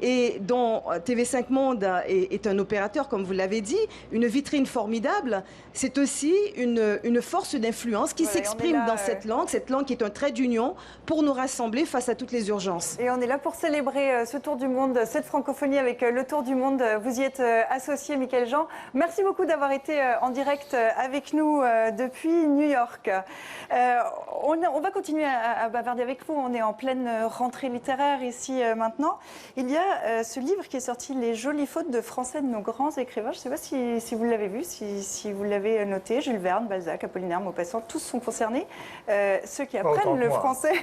S19: et dont TV5 Monde est un opérateur, comme vous l'avez dit, une vitrine formidable. C'est aussi une force d'influence qui s'exprime dans cette langue qui est un trait d'union pour nous rassembler face à toutes les urgences.
S20: Et on est là pour célébrer ce tour du monde, cette francophonie avec le tour du monde. Vous y êtes associé, Michaël Jean. Merci beaucoup d'avoir été en direct avec nous depuis New York. On va continuer à bavarder avec vous. On est en pleine rentrée littéraire ici maintenant. Il y a ce livre qui est sorti, Les jolies fautes de français de nos grands écrivains. Je ne sais pas si vous l'avez vu, si vous l'avez noté. Jules Verne, Balzac, Apollinaire, Maupassant, tous sont concernés. Ceux qui apprennent le français,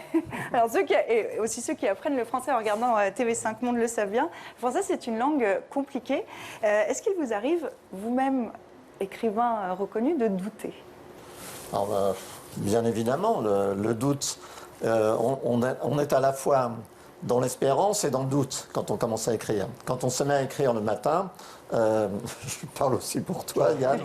S20: alors et aussi ceux qui apprennent le français en regardant TV5 Monde le savent bien. Le français, c'est une langue compliquée. Est-ce qu'il vous arrive, vous-même, écrivain reconnu, de douter?
S4: Alors, bien évidemment, le doute, on est à la fois dans l'espérance et dans le doute quand on commence à écrire. Quand on se met à écrire le matin, je parle aussi pour toi, Yann,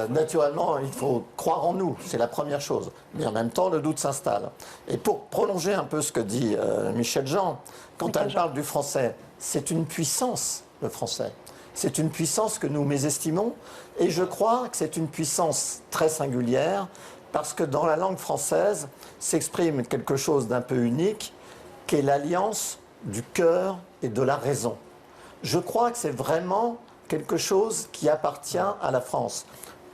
S4: naturellement, il faut croire en nous, c'est la première chose. Mais en même temps, le doute s'installe. Et pour prolonger un peu ce que dit Michel Jean, quand elle parle du français, c'est une puissance, le français. C'est une puissance que nous mésestimons et je crois que c'est une puissance très singulière parce que dans la langue française s'exprime quelque chose d'un peu unique qui est l'alliance du cœur et de la raison. Je crois que c'est vraiment quelque chose qui appartient à la France.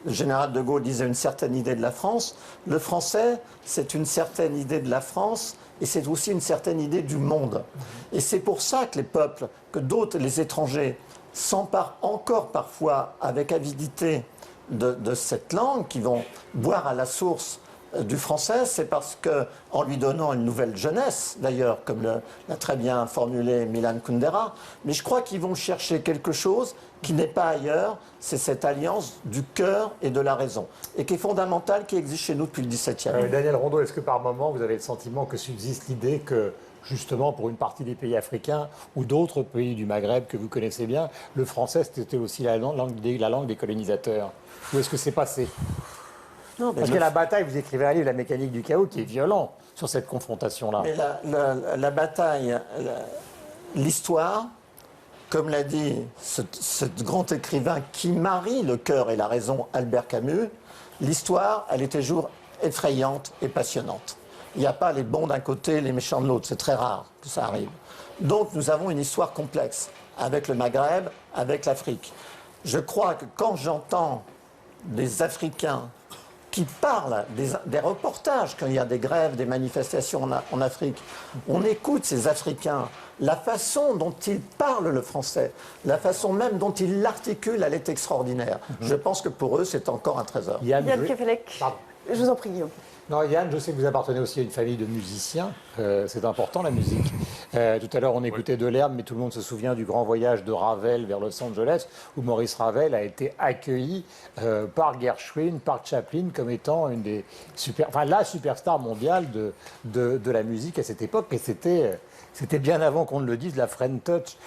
S4: Le général de Gaulle disait une certaine idée de la France. Le français, c'est une certaine idée de la France et c'est aussi une certaine idée du monde. Et c'est pour ça que les peuples, que d'autres, les étrangers, s'emparent encore parfois avec avidité de cette langue, qui vont boire à la source du français, c'est parce qu'en lui donnant une nouvelle jeunesse, d'ailleurs, comme l'a très bien formulé Milan Kundera, mais je crois qu'ils vont chercher quelque chose qui n'est pas ailleurs, c'est cette alliance du cœur et de la raison, et qui est fondamentale, qui existe chez nous depuis le XVIIe.
S3: Daniel Rondeau, est-ce que par moment vous avez le sentiment que subsiste l'idée que justement pour une partie des pays africains ou d'autres pays du Maghreb que vous connaissez bien, le français c'était aussi la langue des colonisateurs? Ou est-ce que c'est passé? Non, parce que la bataille, vous écrivez un livre, La mécanique du chaos, qui est violent sur cette confrontation-là.
S4: Mais la bataille, l'histoire, comme l'a dit ce grand écrivain qui marie le cœur et la raison, Albert Camus, l'histoire, elle est toujours effrayante et passionnante. Il n'y a pas les bons d'un côté, les méchants de l'autre. C'est très rare que ça arrive. Donc nous avons une histoire complexe avec le Maghreb, avec l'Afrique. Je crois que quand j'entends des Africains qui parlent des reportages, quand il y a des grèves, des manifestations en Afrique, on écoute ces Africains, la façon dont ils parlent le français, la façon même dont ils l'articulent, elle est extraordinaire. Je pense que pour eux, c'est encore un trésor.
S20: Yann Kefelec, je vous en prie, Guillaume.
S3: Non, Yann, je sais que vous appartenez aussi à une famille de musiciens. C'est important, la musique. Tout à l'heure, on écoutait Delerme, mais tout le monde se souvient du grand voyage de Ravel vers Los Angeles, où Maurice Ravel a été accueilli par Gershwin, par Chaplin, comme étant la superstar mondiale de la musique à cette époque. Et c'était bien avant qu'on ne le dise, la French Touch.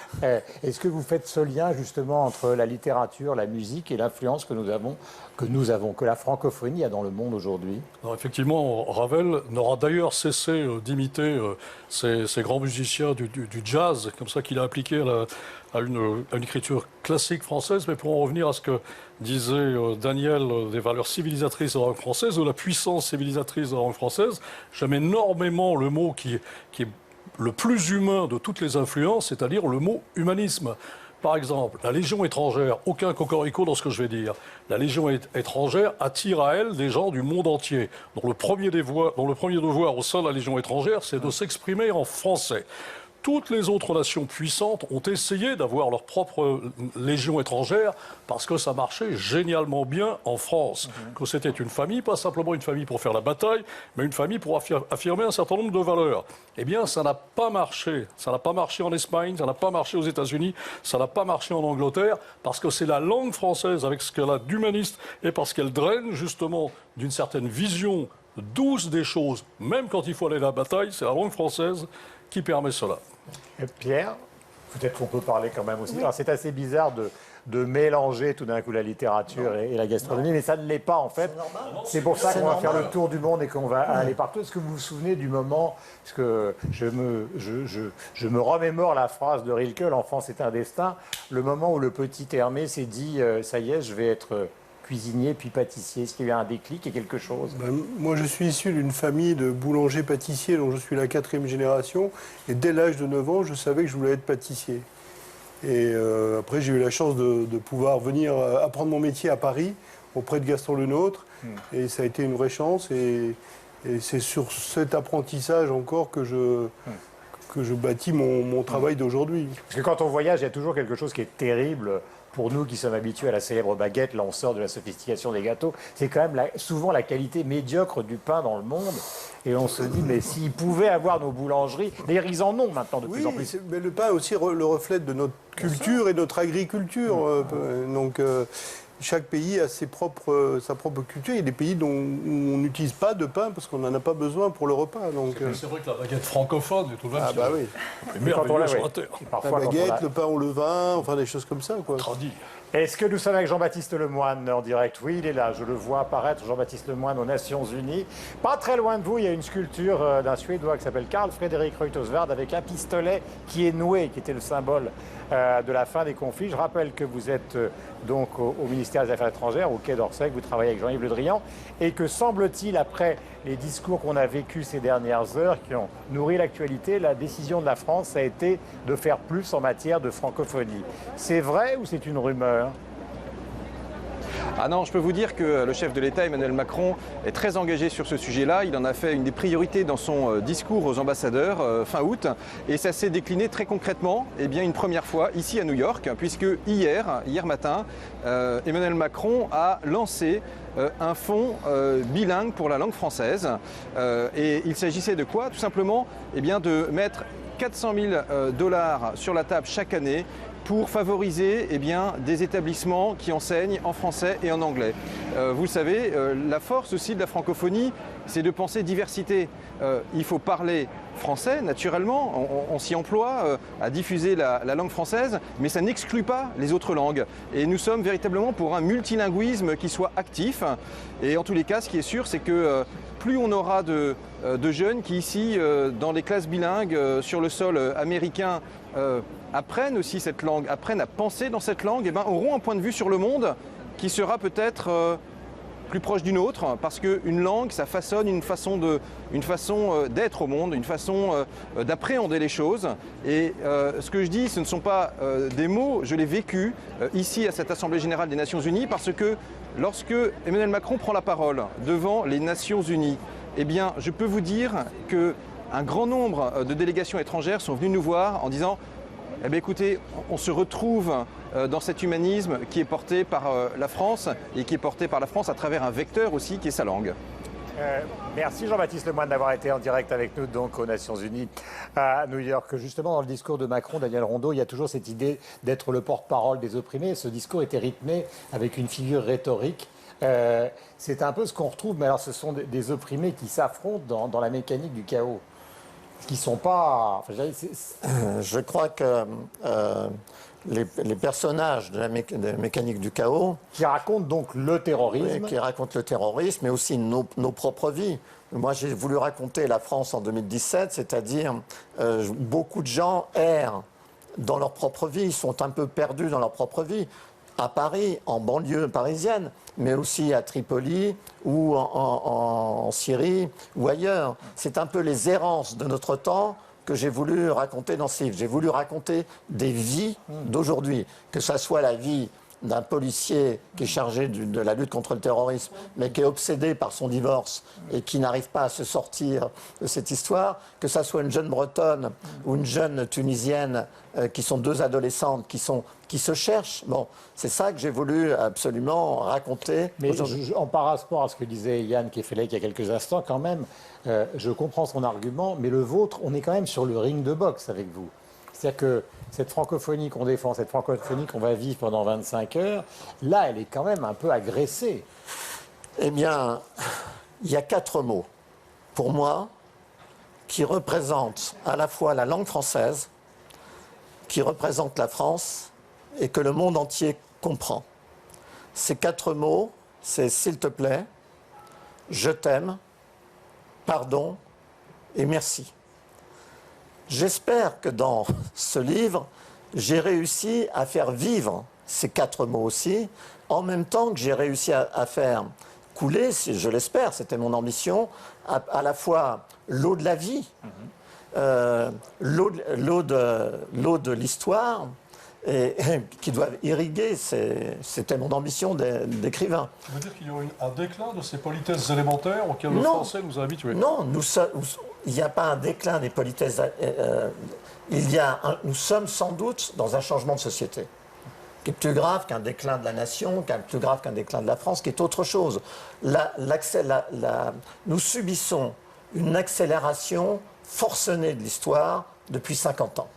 S3: Est-ce que vous faites ce lien justement entre la littérature, la musique et l'influence que la francophonie a dans le monde aujourd'hui?
S18: Alors effectivement, Ravel n'aura d'ailleurs cessé d'imiter ces grands musiciens du jazz, comme ça qu'il a appliqué à une écriture classique française. Mais pour en revenir à ce que disait Daniel des valeurs civilisatrices de la langue française, de la puissance civilisatrice de la langue française, j'aime énormément le mot qui est le plus humain de toutes les influences, c'est-à-dire le mot humanisme. Par exemple, la Légion étrangère, aucun cocorico dans ce que je vais dire. La Légion étrangère attire à elle des gens du monde entier, dont le premier devoir au sein de la Légion étrangère, c'est de s'exprimer en français. Toutes les autres nations puissantes ont essayé d'avoir leur propre légion étrangère parce que ça marchait génialement bien en France. Que c'était une famille, pas simplement une famille pour faire la bataille, mais une famille pour affirmer un certain nombre de valeurs. Eh bien, ça n'a pas marché. Ça n'a pas marché en Espagne, ça n'a pas marché aux États-Unis, ça n'a pas marché en Angleterre, parce que c'est la langue française, avec ce qu'elle a d'humaniste, et parce qu'elle draine justement d'une certaine vision douce des choses, même quand il faut aller à la bataille, c'est la langue française qui permet cela.
S3: Pierre, peut-être qu'on peut parler quand même aussi. Oui. C'est assez bizarre de mélanger tout d'un coup la littérature et la gastronomie, mais ça ne l'est pas en fait. C'est pour ça qu'on va faire le tour du monde et qu'on va aller partout. Est-ce que vous vous souvenez du moment, parce que je me remémore la phrase de Rilke, l'enfance est un destin, le moment où le petit Hermé s'est dit ça y est, je vais être cuisinier puis pâtissier. Est-ce qu'il y a eu un déclic et quelque chose?
S16: Moi, je suis issu d'une famille de boulangers-pâtissiers dont je suis la 4e génération. Et dès l'âge de 9 ans, je savais que je voulais être pâtissier. Et après, j'ai eu la chance de pouvoir venir apprendre mon métier à Paris, auprès de Gaston Lenôtre. Et ça a été une vraie chance. Et c'est sur cet apprentissage encore que je bâtis mon travail d'aujourd'hui.
S3: Parce que quand on voyage, il y a toujours quelque chose qui est terrible. Pour nous qui sommes habitués à la célèbre baguette, là on sort de la sophistication des gâteaux, c'est quand même souvent la qualité médiocre du pain dans le monde. Et on se dit, mais s'ils pouvaient avoir nos boulangeries, d'ailleurs ils en ont maintenant de plus en plus.
S16: Mais le pain aussi le reflète de notre culture et notre agriculture. Donc chaque pays a sa propre culture. Il y a des pays où on n'utilise pas de pain parce qu'on n'en a pas besoin pour le repas. Donc,
S18: c'est vrai que la baguette francophone est tout de même.
S16: Ah bah oui.
S18: Merveilleux sur la terre.
S16: La baguette, le pain au levain, enfin des choses comme ça, quoi.
S18: Tradit.
S3: Est-ce que nous sommes avec Jean-Baptiste Lemoyne en direct? Oui, il est là, je le vois apparaître, Jean-Baptiste Lemoyne aux Nations Unies. Pas très loin de vous, il y a une sculpture d'un Suédois qui s'appelle Carl Fredrik Reuterswärd avec un pistolet qui est noué, qui était le symbole de la fin des conflits. Je rappelle que vous êtes donc au ministère des Affaires étrangères, au Quai d'Orsay, que vous travaillez avec Jean-Yves Le Drian, et que semble-t-il, après les discours qu'on a vécus ces dernières heures, qui ont nourri l'actualité, la décision de la France a été de faire plus en matière de francophonie. C'est vrai ou c'est une rumeur?
S21: Ah non, je peux vous dire que le chef de l'État, Emmanuel Macron, est très engagé sur ce sujet-là. Il en a fait une des priorités dans son discours aux ambassadeurs fin août. Et ça s'est décliné très concrètement, une première fois, ici à New York, puisque hier matin, Emmanuel Macron a lancé un fonds bilingue pour la langue française. Et il s'agissait de quoi? Tout simplement de mettre 400 000 $ sur la table chaque année pour favoriser des établissements qui enseignent en français et en anglais. Vous le savez, la force aussi de la francophonie, c'est de penser diversité. Il faut parler français, naturellement, on s'y emploie à diffuser la langue française, mais ça n'exclut pas les autres langues. Et nous sommes véritablement pour un multilinguisme qui soit actif. Et en tous les cas, ce qui est sûr, c'est que plus on aura de jeunes qui ici, dans les classes bilingues, sur le sol américain, apprennent aussi cette langue, apprennent à penser dans cette langue, auront un point de vue sur le monde qui sera peut-être plus proche d'une autre, parce qu'une langue, ça façonne une façon d'être au monde, une façon d'appréhender les choses. Et ce que je dis, ce ne sont pas des mots, je l'ai vécu ici à cette Assemblée Générale des Nations Unies, parce que lorsque Emmanuel Macron prend la parole devant les Nations Unies, je peux vous dire qu'un grand nombre de délégations étrangères sont venues nous voir en disant écoutez, on se retrouve dans cet humanisme qui est porté par la France et qui est porté par la France à travers un vecteur aussi qui est sa langue.
S3: Merci Jean-Baptiste Lemoyne d'avoir été en direct avec nous donc aux Nations Unies à New York. Justement, dans le discours de Macron, Daniel Rondeau, il y a toujours cette idée d'être le porte-parole des opprimés. Ce discours était rythmé avec une figure rhétorique. C'est un peu ce qu'on retrouve, mais alors ce sont des opprimés qui s'affrontent dans la mécanique du chaos, qui ne sont pas... Enfin,
S4: je crois que les personnages de la mécanique du chaos...
S3: Qui racontent donc le terrorisme.
S4: Oui, qui racontent le terrorisme, mais aussi nos propres vies. Moi, j'ai voulu raconter la France en 2017, c'est-à-dire beaucoup de gens errent dans leur propre vie, ils sont un peu perdus dans leur propre vie. À Paris, en banlieue parisienne, mais aussi à Tripoli ou en Syrie ou ailleurs. C'est un peu les errances de notre temps que j'ai voulu raconter dans ce livre. J'ai voulu raconter des vies d'aujourd'hui, que ça soit la vie d'un policier qui est chargé de la lutte contre le terrorisme, mais qui est obsédé par son divorce et qui n'arrive pas à se sortir de cette histoire, que ça soit une jeune Bretonne ou une jeune Tunisienne, qui sont deux adolescentes qui se cherchent. Bon, c'est ça que j'ai voulu absolument raconter.
S3: Mais en rapport à ce que disait Yann Kefelec il y a quelques instants, quand même, je comprends son argument, mais le vôtre, on est quand même sur le ring de boxe avec vous. C'est-à-dire que cette francophonie qu'on défend, cette francophonie qu'on va vivre pendant 25 heures, là, elle est quand même un peu agressée.
S4: Eh bien, il y a 4 mots, pour moi, qui représentent à la fois la langue française, qui représentent la France et que le monde entier comprend. Ces 4 mots, c'est « s'il te plaît »,« je t'aime »,« pardon » et « merci ». J'espère que dans ce livre, j'ai réussi à faire vivre ces 4 mots aussi, en même temps que j'ai réussi à faire couler, si je l'espère, c'était mon ambition, à la fois l'eau de la vie, l'eau de l'histoire, et qui doivent irriguer, c'était mon ambition d'écrivain.
S18: Tu veux dire qu'il y a eu un déclin de ces politesses élémentaires auxquelles le français nous a habitués?
S4: Non, il n'y a pas un déclin des politesses. Nous sommes sans doute dans un changement de société qui est plus grave qu'un déclin de la nation, qui est plus grave qu'un déclin de la France, qui est autre chose. Nous subissons une accélération forcenée de l'histoire depuis 50 ans.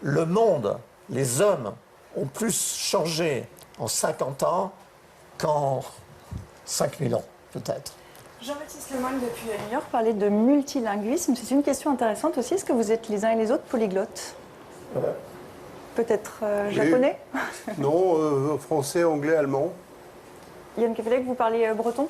S4: Le monde, les hommes ont plus changé en 50 ans qu'en 5000 ans, peut-être.
S20: Jean-Baptiste Lemoyne, depuis New York, parlait de multilinguisme. C'est une question intéressante aussi. Est-ce que vous êtes les uns et les autres polyglottes? Peut-être japonais?
S16: Non, français, anglais, allemand.
S20: Yann Kefelec, vous parlez breton?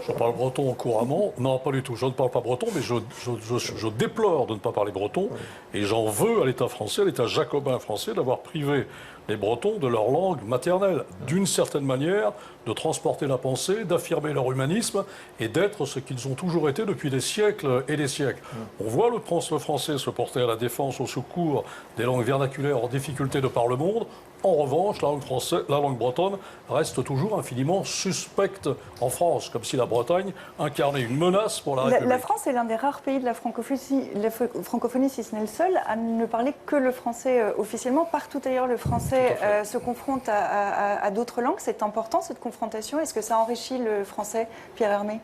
S18: Je parle breton couramment. Non, pas du tout. Je ne parle pas breton, mais je déplore de ne pas parler breton. Et j'en veux à l'État français, à l'État jacobin français, d'avoir privé les Bretons de leur langue maternelle. D'une certaine manière, de transporter la pensée, d'affirmer leur humanisme et d'être ce qu'ils ont toujours été depuis des siècles et des siècles. On voit le français se porter à la défense, au secours des langues vernaculaires en difficulté de par le monde. En revanche, la langue bretonne reste toujours infiniment suspecte en France, comme si la Bretagne incarnait une menace pour la République.
S20: La France est l'un des rares pays de la francophonie, si ce n'est le seul, à ne parler que le français officiellement. Partout ailleurs, le français se confronte à d'autres langues. C'est important, cette confrontation. Est-ce que ça enrichit le français, Pierre Hermé?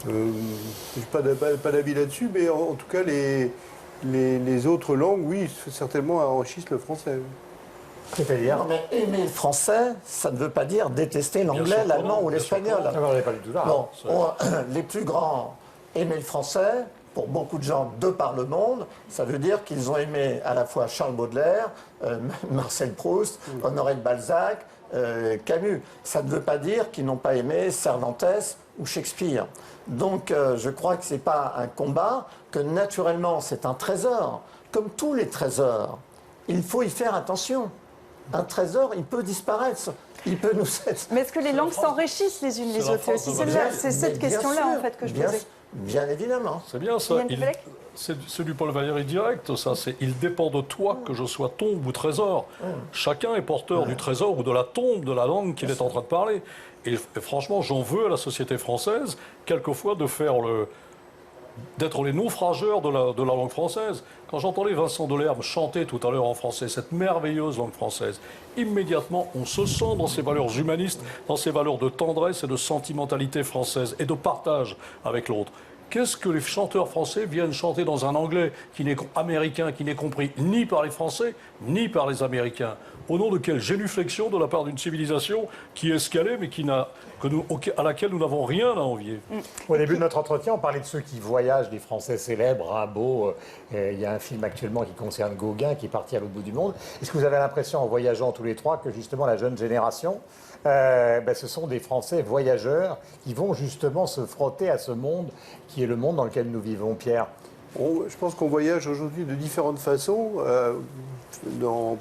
S16: Je n'ai pas d'avis là-dessus, mais en tout cas, les autres langues, oui, certainement enrichissent le français.
S4: C'est-à-dire, mais aimer le français, ça ne veut pas dire détester l'anglais, l'allemand ou l'espagnol. Non, les plus grands aimer le français, pour beaucoup de gens de par le monde, ça veut dire qu'ils ont aimé à la fois Charles Baudelaire, Marcel Proust, Honoré de Balzac, Camus. Ça ne veut pas dire qu'ils n'ont pas aimé Cervantes ou Shakespeare. Donc je crois que ce n'est pas un combat, que naturellement c'est un trésor. Comme tous les trésors, il faut y faire attention. Un trésor, il peut disparaître. Il peut nous...
S20: Mais est-ce que les langues s'enrichissent les unes les autres? C'est cette question-là en fait que je posais.
S4: Bien évidemment.
S18: C'est bien ça. C'est du Paul Valéry direct, ça. Il dépend de toi que je sois tombe ou trésor. Chacun est porteur du trésor ou de la tombe de la langue qu'il est en train de parler. Et franchement, j'en veux à la société française, quelquefois, de faire d'être les naufrageurs de la langue française. Quand j'entendais Vincent Delerme chanter tout à l'heure en français, cette merveilleuse langue française, immédiatement on se sent dans ses valeurs humanistes, dans ses valeurs de tendresse et de sentimentalité française et de partage avec l'autre. Qu'est-ce que les chanteurs français viennent chanter dans un anglais américain qui n'est compris ni par les Français ni par les Américains? Au nom de quelle génuflexion de la part d'une civilisation qui est escalée mais à laquelle nous n'avons rien à envier?
S3: Au début de notre entretien, on parlait de ceux qui voyagent, des Français célèbres, Rimbaud. Il y a un film actuellement qui concerne Gauguin qui est parti à l'autre bout du monde. Est-ce que vous avez l'impression, en voyageant tous les trois, que justement la jeune génération, ce sont des Français voyageurs qui vont justement se frotter à ce monde qui est le monde dans lequel nous vivons, Pierre?
S16: Je pense qu'on voyage aujourd'hui de différentes façons,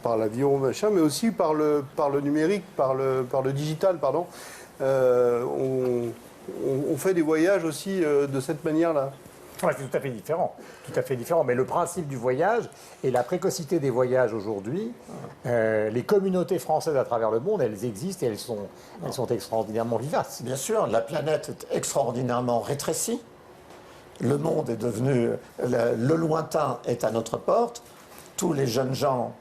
S16: par l'avion, machin, mais aussi par le numérique, par le digital, pardon. On fait des voyages aussi de cette manière-là.
S3: Ouais, c'est tout à fait différent. Mais le principe du voyage et la précocité des voyages aujourd'hui, les communautés françaises à travers le monde, elles existent et elles sont extraordinairement vivaces.
S1: Bien sûr, la planète est extraordinairement rétrécie. Le monde est devenu... Le lointain est à notre porte. Tous les jeunes gens,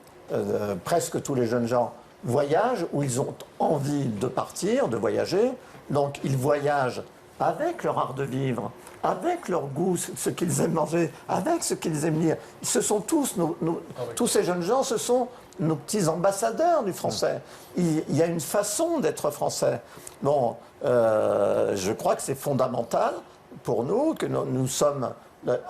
S1: presque tous les jeunes gens, voyagent ou ils ont envie de partir, de voyager. Donc ils voyagent avec leur art de vivre, avec leur goût, ce qu'ils aiment manger, avec ce qu'ils aiment lire. Ce sont tous, tous ces jeunes gens, ce sont nos petits ambassadeurs du français. Il y a une façon d'être français. Bon, je crois que c'est fondamental pour nous, que nous sommes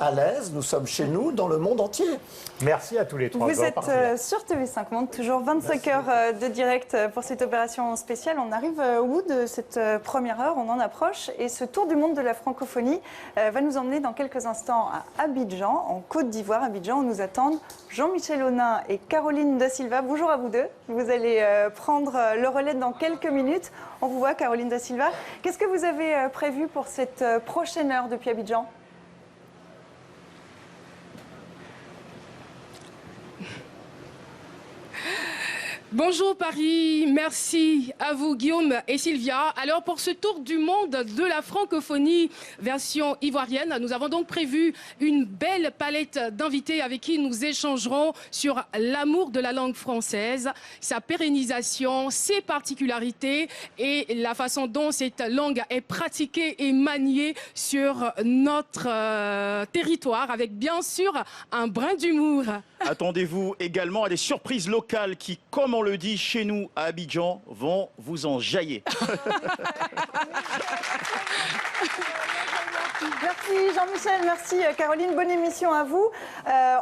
S1: à l'aise, nous sommes chez nous, dans le monde entier.
S3: Merci à tous les trois.
S20: Vous êtes sur TV5 Monde, toujours 25 heures de direct pour cette opération spéciale. On arrive au bout de cette première heure, on en approche. Et ce tour du monde de la francophonie va nous emmener dans quelques instants à Abidjan, en Côte d'Ivoire. Abidjan, où nous attendent Jean-Michel Aunin et Caroline Da Silva. Bonjour à vous deux. Vous allez prendre le relais dans quelques minutes. On vous voit, Caroline Da Silva. Qu'est-ce que vous avez prévu pour cette prochaine heure depuis Abidjan ?
S22: Bonjour Paris, merci à vous Guillaume et Sylvia. Alors pour ce tour du monde de la francophonie version ivoirienne, nous avons donc prévu une belle palette d'invités avec qui nous échangerons sur l'amour de la langue française, sa pérennisation, ses particularités et la façon dont cette langue est pratiquée et maniée sur notre territoire avec bien sûr un brin d'humour.
S23: Attendez-vous également à des surprises locales qui, comme on le dit chez nous à Abidjan, vont vous en jaillir.
S20: Merci Jean-Michel, merci Caroline, bonne émission à vous.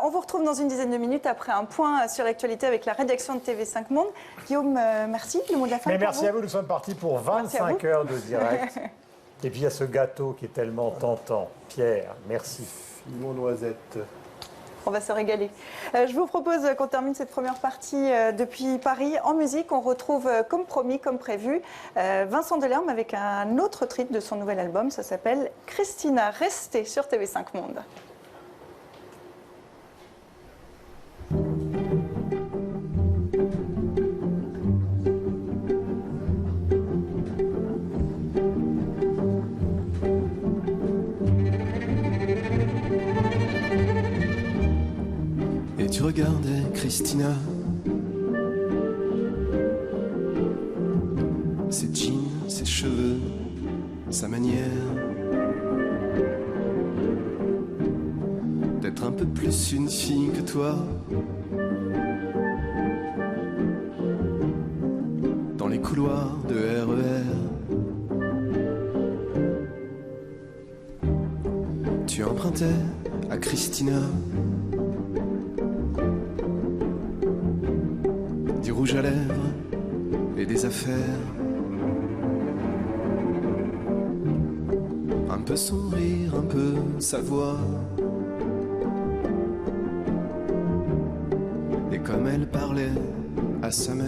S20: On vous retrouve dans une dizaine de minutes après un point sur l'actualité avec la rédaction de TV5 Monde. Guillaume, merci, le mot de la fin.
S3: Mais merci à vous, nous sommes partis pour 25 heures de direct. Et puis il y a ce gâteau qui est tellement tentant. Pierre, merci.
S16: Mon noisette.
S20: On va se régaler. Je vous propose qu'on termine cette première partie depuis Paris en musique. On retrouve, comme promis, comme prévu, Vincent Delerme avec un autre titre de son nouvel album. Ça s'appelle Christina. Restez sur TV5 Monde.
S15: Tu regardais Christina, ses jeans, ses cheveux, sa manière d'être un peu plus une fille que toi. Dans les couloirs de RER, tu empruntais à Christina du rouge à lèvres et des affaires. Un peu son rire, un peu sa voix. Et comme elle parlait à sa mère,